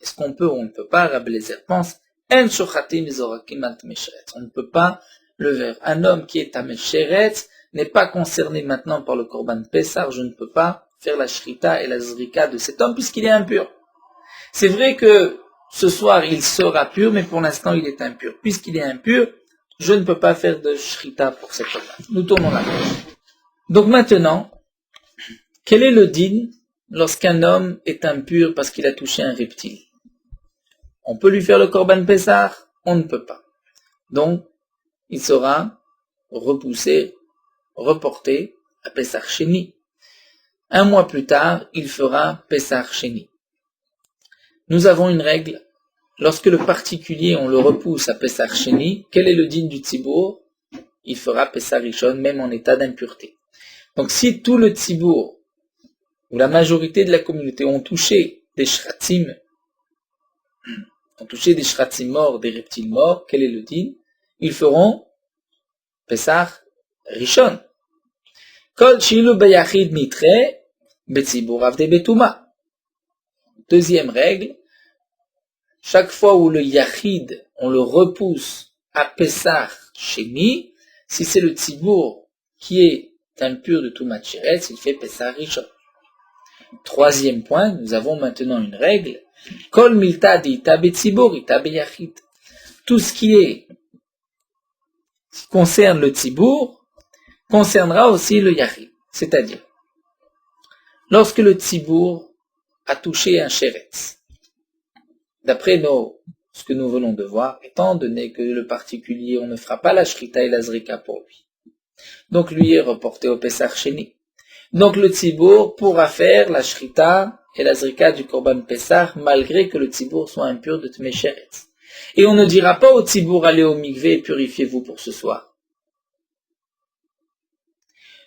Est-ce qu'on peut ou on ne peut pas? Rabbi Eliezer pense, En shochatim zorakim ant mesheretz. On ne peut pas le faire. Un homme qui est à mesheretz n'est pas concerné maintenant par le korban Pessah, je ne peux pas faire la shrita et la zrika de cet homme puisqu'il est impur. C'est vrai que ce soir il sera pur, mais pour l'instant il est impur. Puisqu'il est impur, je ne peux pas faire de shrita pour cet homme. Nous tournons la page. Donc maintenant, quel est le dîn lorsqu'un homme est impur parce qu'il a touché un reptile? On peut lui faire le korban Pessah? On ne peut pas. Donc, il sera repoussé, reporté à Pessah Sheni. Un mois plus tard, il fera Pessah Sheni. Nous avons une règle. Lorsque le particulier, on le repousse à Pessah Sheni, quel est le dîn du tzibour? Il fera Pessah Rishon, même en état d'impureté. Donc si tout le tzibour, ou la majorité de la communauté, ont touché des shratzim morts, des reptiles morts, quel est le dîn? Ils feront Pessah Rishon. Kol shilu beyachid nitre, betzibur avde betuma. Deuxième règle, chaque fois où le Yachid, on le repousse à Pessah Sheni, si c'est le Tzibour qui est impur de Toumat Sheretz, il fait Pessah Rishon. Troisième point, nous avons maintenant une règle. Kol milta d'ita betzibur, ita beyachid. Tout ce qui concerne le Tzibour concernera aussi le Yachid. C'est-à-dire, lorsque le Tzibour a touché un Sheretz, d'après ce que nous venons de voir, étant donné que le particulier, on ne fera pas la Shrita et la Zrika pour lui. Donc lui est reporté au Pesach Sheni. Donc le Tzibour pourra faire la Shrita et la Zrika du Korban Pesach malgré que le Tzibour soit impur de Tmei Sheretz. Et on ne dira pas au Tzibour allez au mikvé et purifiez-vous pour ce soir.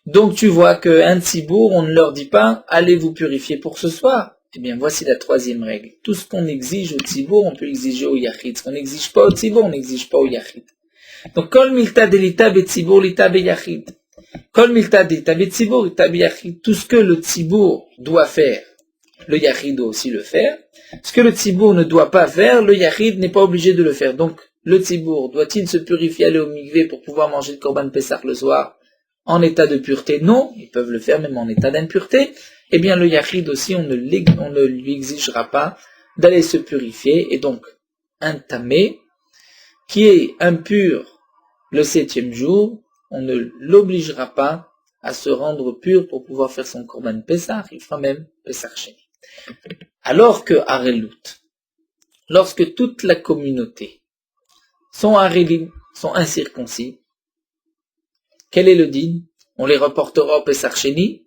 Donc tu vois qu'un Tzibour, on ne leur dit pas allez vous purifier pour ce soir. Eh bien voici la troisième règle. Tout ce qu'on exige au Tzibour, on peut exiger au Yachid. Ce qu'on n'exige pas au Tzibour, on n'exige pas au Yachid. Donc kol milta delita betzibur lita beyachid. Kol milta delita betzibur lita beyachid. Tout ce que le Tzibour doit faire, le Yachid doit aussi le faire. Ce que le Tzibour ne doit pas faire, le Yachid n'est pas obligé de le faire. Donc le Tzibour doit-il se purifier, aller au mikvé pour pouvoir manger le Korban Pessah le soir en état de pureté? Non, ils peuvent le faire même en état d'impureté. Eh bien le Yachid aussi, on ne lui exigera pas d'aller se purifier. Et donc un tamé qui est impur le 7e jour, on ne l'obligera pas à se rendre pur pour pouvoir faire son Korban Pessah, il fera même Pessah Sheni. Alors que Arelut, lorsque toute la communauté sont Arelim, sont incirconcis, quel est le din? On les reportera au Pessah Sheni?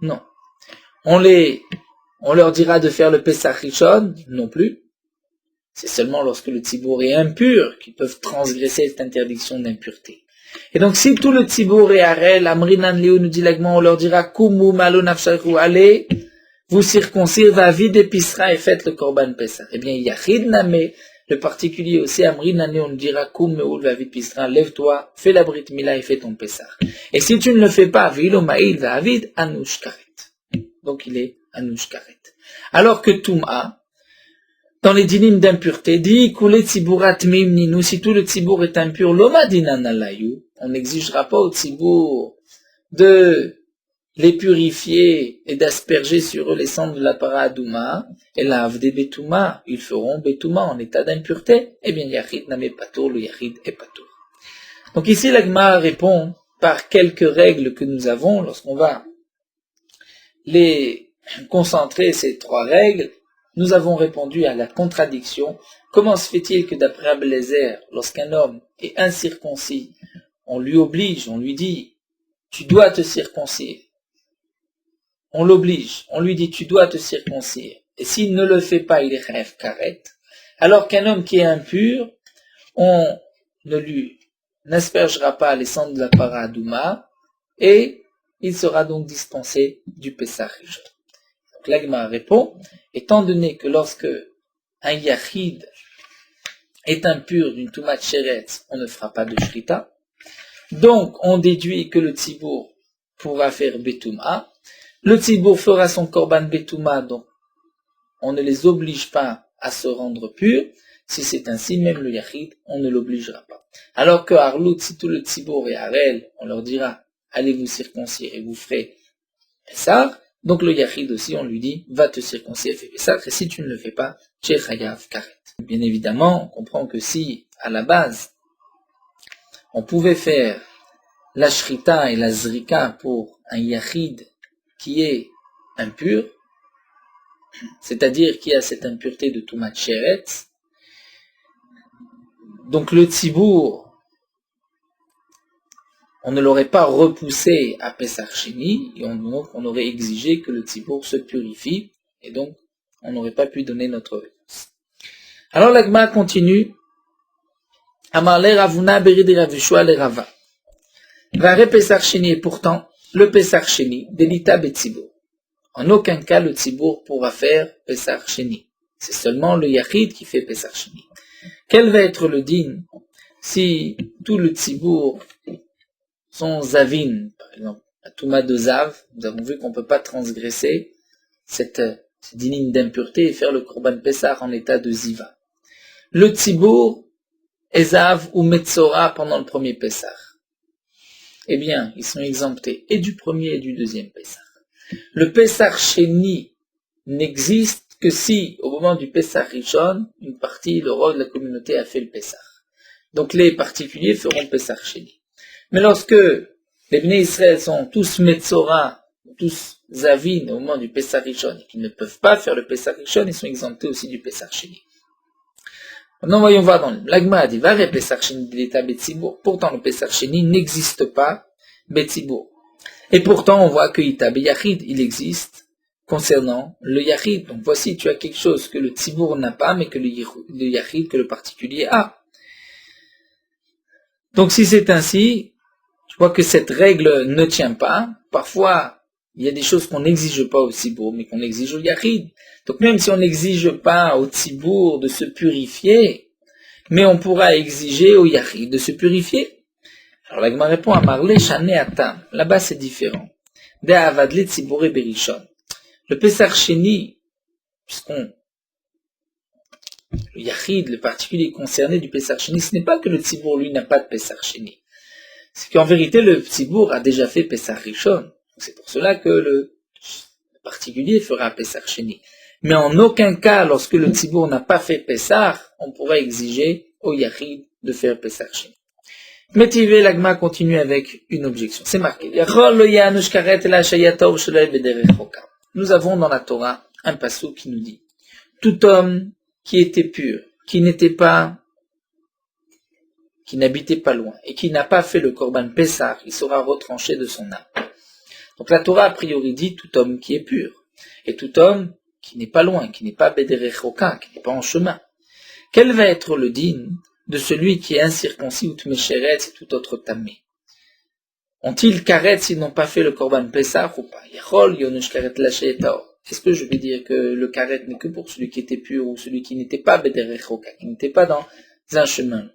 Non. On leur dira de faire le Pessah Rishon? Non plus. C'est seulement lorsque le Tzibour est impur qu'ils peuvent transgresser cette interdiction d'impureté. Et donc si tout le Tzibour est Arel, Amrinan Léo nous dit l'agment, on leur dira Kumu malo nafsharu, allez vous circoncire, va vide épisera et faites le Korban Pessah. Eh bien Yachid Namé, le particulier aussi Amrinan Léo on nous dira Kum meul va vide pisra, lève-toi, fais la Brit Mila et fais ton Pessah. Et si tu ne le fais pas, Vilo Maïl va vide Anush Karet. Donc il est Anush Karet. Alors que Toum'a, dans les dinim d'impureté, dit Koulet Tziburat Mim Ninu, si tout le Tzibour est impur, Loma Dinan Alayou, on n'exigera pas au Tzibour de les purifier et d'asperger sur eux les cendres de la Paradouma, et la Avde Betouma, ils feront Betouma en état d'impureté. Eh bien, Yachid n'amé Patour, le Yachid est Patour. Donc ici, l'Agma répond par quelques règles que nous avons lorsqu'on va les concentrer, ces trois règles. Nous avons répondu à la contradiction. Comment se fait-il que d'après Abelezer, lorsqu'un homme est incirconcis, on lui oblige, on lui dit, tu dois te circoncire. On l'oblige, on lui dit, tu dois te circoncire. Et s'il ne le fait pas, il est rêve karet. Alors qu'un homme qui est impur, on ne lui n'aspergera pas les cendres de la paradouma, et il sera donc dispensé du Pessah Rishon. Donc l'Agma répond, étant donné que lorsque un Yachid est impur d'une Toumat Sheretz, on ne fera pas de Shrita. Donc on déduit que le Tzibour pourra faire Betouma. Le Tzibour fera son Korban Betouma, donc on ne les oblige pas à se rendre purs. Si c'est ainsi, même le Yachid, on ne l'obligera pas. Alors que Arlout, si tout le Tzibour est Arel, on leur dira, allez vous circoncire et vous ferez Pessah. Donc le Yachid aussi, on lui dit, va te circoncire et fais Pessah, et si tu ne le fais pas, tu es Chayav Karet. Bien évidemment, on comprend que si, à la base, on pouvait faire la Shrita et la Zrika pour un Yachid qui est impur, c'est-à-dire qui a cette impureté de Toumat Sheretz, donc le Tzibour, on ne l'aurait pas repoussé à Pessah Sheni, et donc on aurait exigé que le Tzibour se purifie, et donc on n'aurait pas pu donner notre réponse. Alors l'Agma continue, Amar le Ravuna berid Rav Yeshua le Rava. Vare Pessah Sheni, et pourtant, le Pessah Sheni, delita betzibour. En aucun cas le Tzibour pourra faire Pessah Sheni. C'est seulement le Yachid qui fait Pessah Sheni. Quel va être le din si tout le Tzibour sont Zavin, par exemple, la Touma de Zav, nous avons vu qu'on ne peut pas transgresser cette dinim d'impureté et faire le Korban Pessah en état de Ziva. le Tzibour, Ezav ou Metzora pendant le premier Pessah? Eh bien, ils sont exemptés et du premier et du deuxième Pessah. Le Pessah Sheni n'existe que si, au moment du Pessah Rishon, une partie, le roi de la communauté a fait le Pessah. Donc les particuliers feront Pessah Sheni. Mais lorsque les Bnei Israël sont tous Metzora, tous Zavin au moment du Pessah Rishon, et qu'ils ne peuvent pas faire le Pessah Rishon, ils sont exemptés aussi du Pessah Sheni. Maintenant, voyons voir dans l'Agma dit, va le Pessah Sheni de l'État Betsibour. Pourtant, le Pessah Sheni n'existe pas Betsibour. Et pourtant, on voit que Ita Beyachid, il existe concernant le Yachid. Donc voici, tu as quelque chose que le Tzibour n'a pas, mais que le Yachid, que le particulier a. Donc si c'est ainsi, je vois que cette règle ne tient pas. Parfois, il y a des choses qu'on n'exige pas au Tzibour, mais qu'on exige au Yachid. Donc même si on n'exige pas au Tzibour de se purifier, mais on pourra exiger au Yachid de se purifier. Alors la Gemara répond à Marlé Shane Atam. Là-bas c'est différent. De Avadle Tzibour et Berishon. Le Pessah Sheni, puisqu'on le Yachid, le particulier concerné du Pessah Sheni, ce n'est pas que le Tzibour lui n'a pas de Pessah Sheni. C'est qu'en vérité le Tzibour a déjà fait Pessah Rishon. C'est pour cela que le particulier fera Pessah Sheni. Mais en aucun cas, lorsque le Tzibour n'a pas fait Pessah, on pourrait exiger au Yachid de faire Pessah Sheni. Métivé, l'Agma continue avec une objection. C'est marqué. Nous avons dans la Torah un passage qui nous dit, tout homme qui était pur, qui n'habitait pas loin, et qui n'a pas fait le Korban Pessah, il sera retranché de son âme. Donc la Torah a priori dit tout homme qui est pur, et tout homme qui n'est pas loin, qui n'est pas Bederechoka, qui n'est pas en chemin. Quel va être le din de celui qui est incirconcis ou tmesheretz et tout autre tamé? Ont-ils karet s'ils n'ont pas fait le korban Pessah ou pas? Est-ce que je vais dire que le karet n'est que pour celui qui était pur ou celui qui n'était pas bederechoka, qui n'était pas dans un chemin?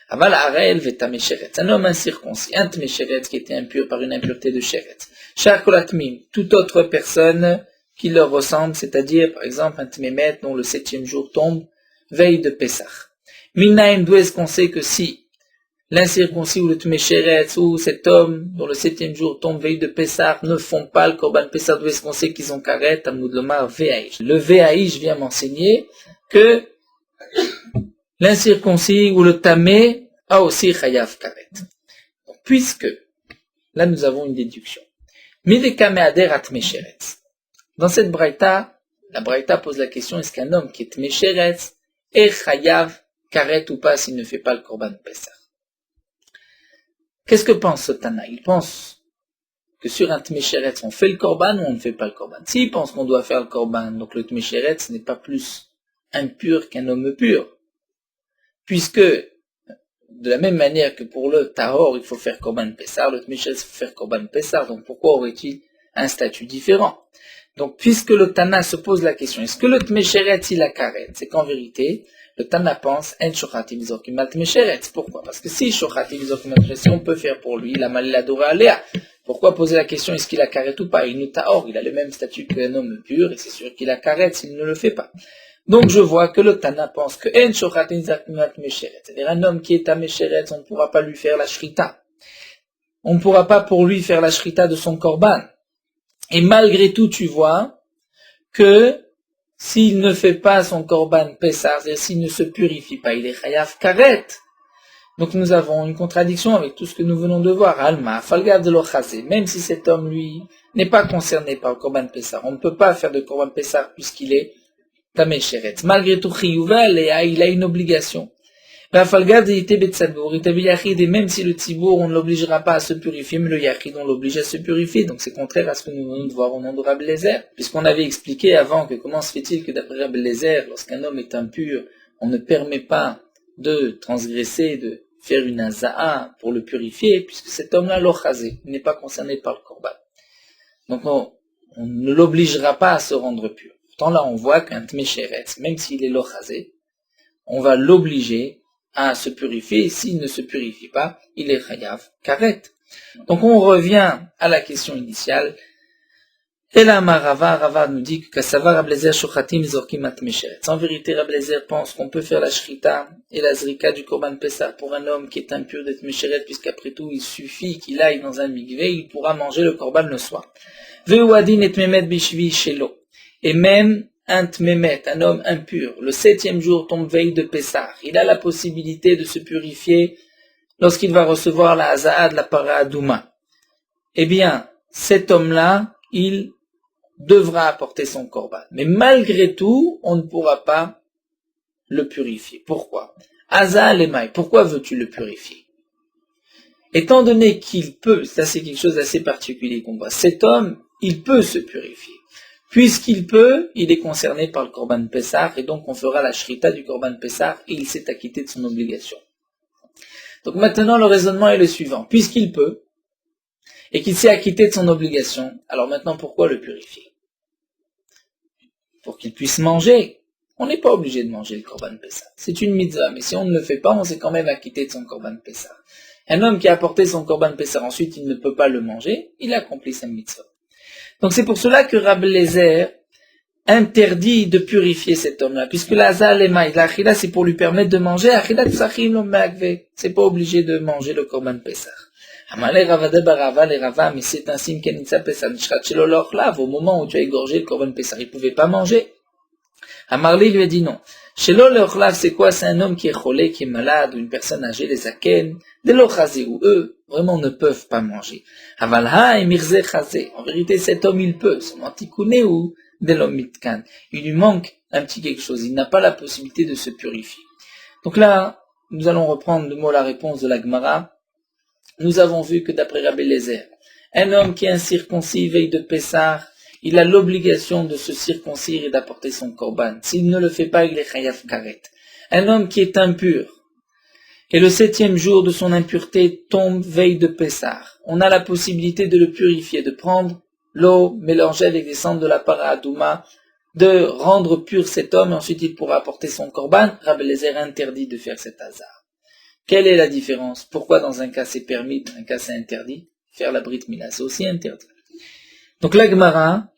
Aval arel vetamesheretz, un homme incirconcis, un tmesheretz qui était impur par une impureté de sheretz. Shakolatmim, toute autre personne qui leur ressemble, c'est-à-dire par exemple un tmémet dont le 7e jour tombe veille de Pessah. Minaim, d'où est-ce qu'on sait que si l'incirconcis ou le tmesheretz ou cet homme dont le 7e jour tombe veille de Pessah ne font pas le korban Pessah, d'où est-ce qu'on sait qu'ils ont karet? Talmud lomar ve'aïch. Le ve'aïch vient m'enseigner que l'incirconcis ou le tamé a aussi chayav karet. Donc, puisque, là nous avons une déduction. Midekame ader at mesheretz. Dans cette braïta, la braïta pose la question, est-ce qu'un homme qui est mesheretz est chayav karet ou pas s'il ne fait pas le korban Pessah? Qu'est-ce que pense ce Tana? Il pense que sur un tmesheretz on fait le korban ou on ne fait pas le korban. S'il pense qu'on doit faire le korban, donc le tmesheretz n'est pas plus impur qu'un homme pur, puisque de la même manière que pour le tahor il faut faire korban Pessah, le tmesheretz il faut faire korban Pessah, donc pourquoi aurait-il un statut différent? Donc puisque le Tana se pose la question, est-ce que le tmesheretz il a karet? C'est qu'en vérité, le Tana pense, en shochatim zorkim tmesheretz. Pourquoi? Parce que si shochatim zorkim tmesheretz, on peut faire pour lui la maladora aléa. Pourquoi poser la question, est-ce qu'il a karet ou pas? Il nous tahor, il a le même statut qu'un homme pur, et c'est sûr qu'il a karet s'il ne le fait pas. Donc je vois que le Tana pense que en shochatim zorkim tmesheretz, c'est-à-dire un homme qui est à mesheretz, on ne pourra pas lui faire la shrita. On ne pourra pas pour lui faire la shrita de son korban. Et malgré tout, tu vois que s'il ne fait pas son korban Pessah, c'est-à-dire s'il ne se purifie pas, il est chayav karet. Donc nous avons une contradiction avec tout ce que nous venons de voir. Alma, falgav de l'ochazé, même si cet homme, lui, n'est pas concerné par le korban Pessah, on ne peut pas faire de korban Pessah puisqu'il est tamé sheretz. Malgré tout, chiyuval, il a une obligation. La falgav était betzabour, il yachid, et même si le tzibour, on ne l'obligera pas à se purifier, mais le yachid, on l'oblige à se purifier. Donc c'est contraire à ce que nous venons de voir au nom de Rabbi Eliezer, puisqu'on avait expliqué avant que comment se fait-il que d'après Rabbi Eliezer, lorsqu'un homme est impur, on ne permet pas de transgresser, de faire une aza'a pour le purifier, puisque cet homme-là, l'ochazé, n'est pas concerné par le korban. Donc on ne l'obligera pas à se rendre pur. Pourtant là, on voit qu'un tmesheretz, même s'il est l'ochazé, on va l'obliger à se purifier, et s'il ne se purifie pas, il est chayav karet. Donc on revient à la question initiale, Et là, Rava nous dit que Kassava Rablezer Shochatim Zorkim Atmesheret. En vérité, Rablezer pense qu'on peut faire la shrita et la zrika du Korban Pessah pour un homme qui est impur d'être Mesheret, puisqu'après tout, il suffit qu'il aille dans un mikvé, il pourra manger le Korban le soir. Veuadin et Memet Bishvi Shelo. Et même un Tmemet, un homme impur, le 7e jour tombe veille de Pessah. Il a la possibilité de se purifier lorsqu'il va recevoir la Hazaa de la Para Adouma. Eh bien, cet homme-là, il devra apporter son korban. Mais malgré tout, on ne pourra pas le purifier. Pourquoi? Hazaa l'emaï, pourquoi veux-tu le purifier? Étant donné qu'il peut, ça c'est quelque chose d'assez particulier qu'on voit, cet homme, il peut se purifier. Puisqu'il peut, il est concerné par le korban Pessah, et donc on fera la shrita du korban Pessah, et il s'est acquitté de son obligation. Donc maintenant, le raisonnement est le suivant. Puisqu'il peut, et qu'il s'est acquitté de son obligation, alors maintenant pourquoi le purifier? Pour qu'il puisse manger. On n'est pas obligé de manger le Korban Pessah. C'est une mitzvah, mais si on ne le fait pas, on s'est quand même acquitté de son Korban Pessah. Un homme qui a apporté son Korban Pessah, ensuite il ne peut pas le manger, il a accompli sa mitzvah. Donc c'est pour cela que Rabbi Eliezer interdit de purifier cet homme-là, puisque la achila c'est pour lui permettre de manger, c'est pas obligé de manger le Korban Pessah. Mais c'est un signe au moment où tu as égorgé le Korban Pessah, il ne pouvait pas manger. Amarli lui a dit non. Shelo leochlav, c'est quoi? C'est un homme qui est cholé, qui est malade, ou une personne âgée, les aken, de l'ochazé, où eux, vraiment ne peuvent pas manger. Avalha et mirze chazé. En vérité, cet homme, il peut. Son antikouné ou de l'omitkan. Il lui manque un petit quelque chose. Il n'a pas la possibilité de se purifier. Donc là, nous allons reprendre de mot la réponse de la Gemara. Nous avons vu que d'après Rabbi Eliezer, un homme qui est incirconcis veille de Pessah, il a l'obligation de se circoncire et d'apporter son korban. S'il ne le fait pas, il est chayav karet. Un homme qui est impur, et le 7e jour de son impureté tombe veille de Pessah. On a la possibilité de le purifier, de prendre l'eau mélangée avec des cendres de la para adouma, de rendre pur cet homme, et ensuite il pourra apporter son korban. Rabbi Eliezer interdit de faire cet hasard. Quelle est la différence? Pourquoi dans un cas c'est permis, dans un cas c'est interdit? Faire la brit mila, c'est aussi interdit. Donc la Gemara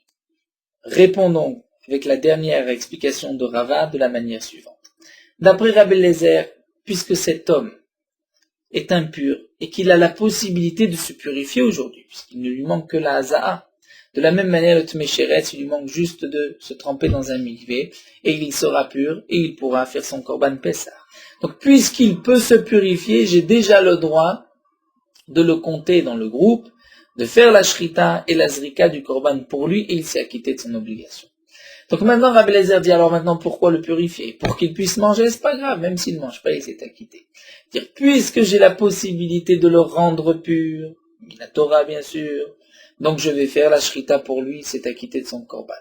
répond donc avec la dernière explication de Rava de la manière suivante. D'après Rabbi Eliezer, puisque cet homme est impur et qu'il a la possibilité de se purifier aujourd'hui, puisqu'il ne lui manque que la hazaa, de la même manière le tmesheret, il lui manque juste de se tremper dans un mikvé, et il sera pur et il pourra faire son korban Pessah. Donc puisqu'il peut se purifier, j'ai déjà le droit de le compter dans le groupe, de faire la shrita et la zrika du korban pour lui, et il s'est acquitté de son obligation. Donc maintenant Rabbi Eliezer dit, alors maintenant pourquoi le purifier? Pour qu'il puisse manger, c'est pas grave, même s'il ne mange pas, il s'est acquitté. Dire, puisque j'ai la possibilité de le rendre pur, la Torah bien sûr, donc je vais faire la shrita pour lui, il s'est acquitté de son korban.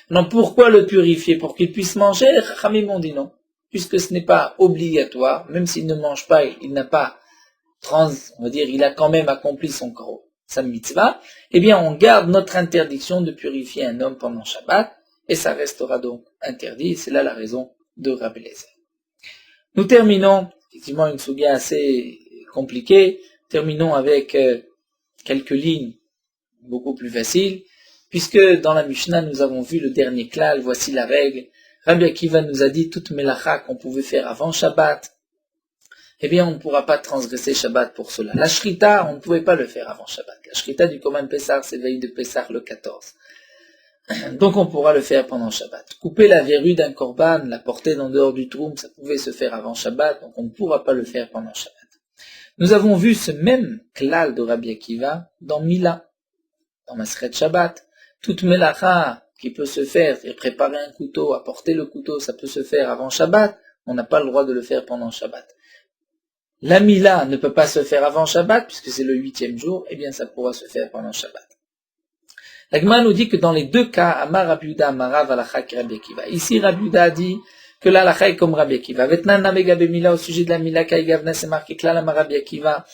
Non, pourquoi le purifier? Pour qu'il puisse manger? Chachamim m'ont dit non, puisque ce n'est pas obligatoire, même s'il ne mange pas, il n'a pas on va dire, il a quand même accompli sa mitzvah, eh bien on garde notre interdiction de purifier un homme pendant Shabbat, et ça restera donc interdit, c'est là la raison de Rabbi Eliezer. Nous terminons, effectivement une souga assez compliquée, terminons avec quelques lignes beaucoup plus faciles, puisque dans la Mishnah nous avons vu le dernier klal, voici la règle. Rabbi Akiva nous a dit toute melacha qu'on pouvait faire avant Shabbat, eh bien on ne pourra pas transgresser Shabbat pour cela. La shrita, on ne pouvait pas le faire avant Shabbat. La shrita du Korban Pessah, c'est veille de Pessah le 14. Donc on pourra le faire pendant Shabbat. Couper la verrue d'un korban, la porter en dehors du troum, ça pouvait se faire avant Shabbat, donc on ne pourra pas le faire pendant Shabbat. Nous avons vu ce même klal de Rabbi Akiva dans Mila, dans Masret Shabbat. Toute melacha qui peut se faire, et préparer un couteau, apporter le couteau, ça peut se faire avant Shabbat, on n'a pas le droit de le faire pendant Shabbat. La Mila ne peut pas se faire avant Shabbat, puisque c'est le 8e jour, eh bien ça pourra se faire pendant Shabbat. La Gemara nous dit que dans les deux cas, Amar Rabbi Yehuda, Amarav Alacha ki Rabbi Akiva. Ici, Rabbi Yehuda a dit que l'Alacha est comme Rabbi Akiva. Vetnan Namegabe Mila, au sujet de la Mila, Kaïgavna, c'est marqué Klal Amar Rabbi Akiva.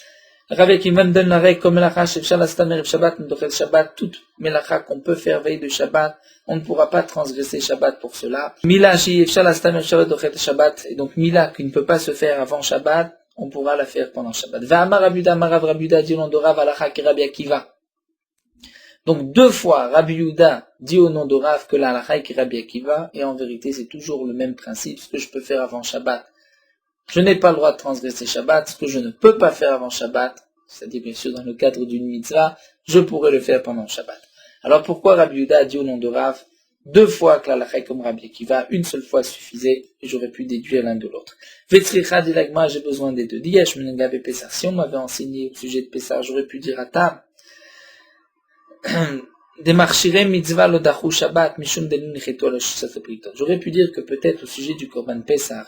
Rabbi Akiva me donne la règle comme l'Alacha, Shefshal Astamer Shabbat, Mdochel Shabbat, toute Melacha qu'on peut faire veille de Shabbat, on ne pourra pas transgresser Shabbat pour cela. Mila, Shefshal Astamer Shabbat, Mdochel Shabbat, et donc Mila qui ne peut pas se faire avant Shabbat, on pourra la faire pendant Shabbat. Va Amar Rabbi Yehuda, Amarav Rabbi Yehuda, dit l'on de Rav Alacha ki Rabbi Akiva. Donc 2 fois, Rabbi Yehuda dit au nom de Rav que la halakha est Rabbi Akiva, et en vérité c'est toujours le même principe. Ce que je peux faire avant Shabbat, je n'ai pas le droit de transgresser Shabbat. Ce que je ne peux pas faire avant Shabbat, c'est-à-dire bien sûr dans le cadre d'une mitzvah, je pourrais le faire pendant Shabbat. Alors pourquoi Rabbi Yehuda a dit au nom de Rav 2 fois que la halakha est comme Rabbi Akiva, une seule fois suffisait, et j'aurais pu déduire l'un de l'autre. Vetzricha dit l'agma, j'ai besoin des deux. Diyesh menengabe Pessah, si on m'avait enseigné au sujet de Pessah, j'aurais pu dire à Tam, j'aurais pu dire que peut-être au sujet du Korban Pessah,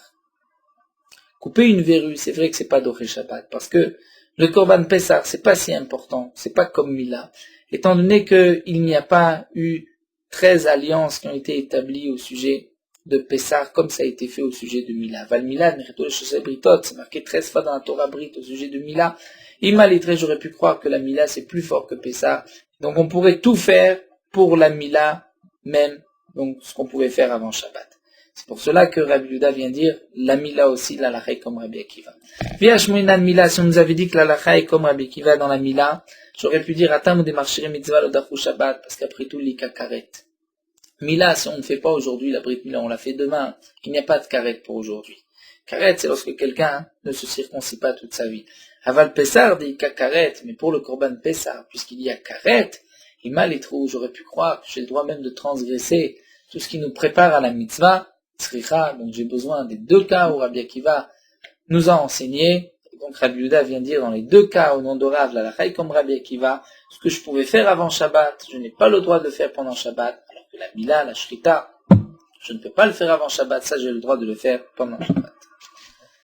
couper une verrue, c'est vrai que c'est pas Doré Shabbat, parce que le Korban Pessah, c'est pas si important, c'est pas comme Mila, étant donné qu'il n'y a pas eu 13 alliances qui ont été établies au sujet de Pessah, comme ça a été fait au sujet de Mila. Val Mila, c'est marqué 13 fois dans la Torah Brit au sujet de Mila. Imalitré, j'aurais pu croire que la Mila c'est plus fort que Pessah. Donc on pourrait tout faire pour la Mila même, donc ce qu'on pouvait faire avant Shabbat. C'est pour cela que Rabbi Yehuda vient dire la Mila aussi, la halakha est comme Rabbi Akiva. Viashmoinan Mila, si on nous avait dit que la halakha est comme Rabbi Akiva dans la Mila, j'aurais pu dire Atam ou des marchiré mitzvah lo dachu Shabbat, parce qu'après tout l'ika karet. Mila, si on ne fait pas aujourd'hui la Brit Mila, on la fait demain, il n'y a pas de karet pour aujourd'hui. Karet, c'est lorsque quelqu'un ne se circoncis pas toute sa vie. Aval Pessar dit karet, mais pour le Korban Pessar, puisqu'il y a karet, et mal et trop, j'aurais pu croire que j'ai le droit même de transgresser tout ce qui nous prépare à la mitzvah, tzricha, donc j'ai besoin des 2 cas où Rabbi Akiva nous a enseigné. Donc Rabbi Yehuda vient dire dans les 2 cas au nom de Rav, la halakha comme Rabbi Akiva, ce que je pouvais faire avant Shabbat, je n'ai pas le droit de le faire pendant Shabbat, alors que la Mila, la Shrita, je ne peux pas le faire avant Shabbat, ça j'ai le droit de le faire pendant Shabbat.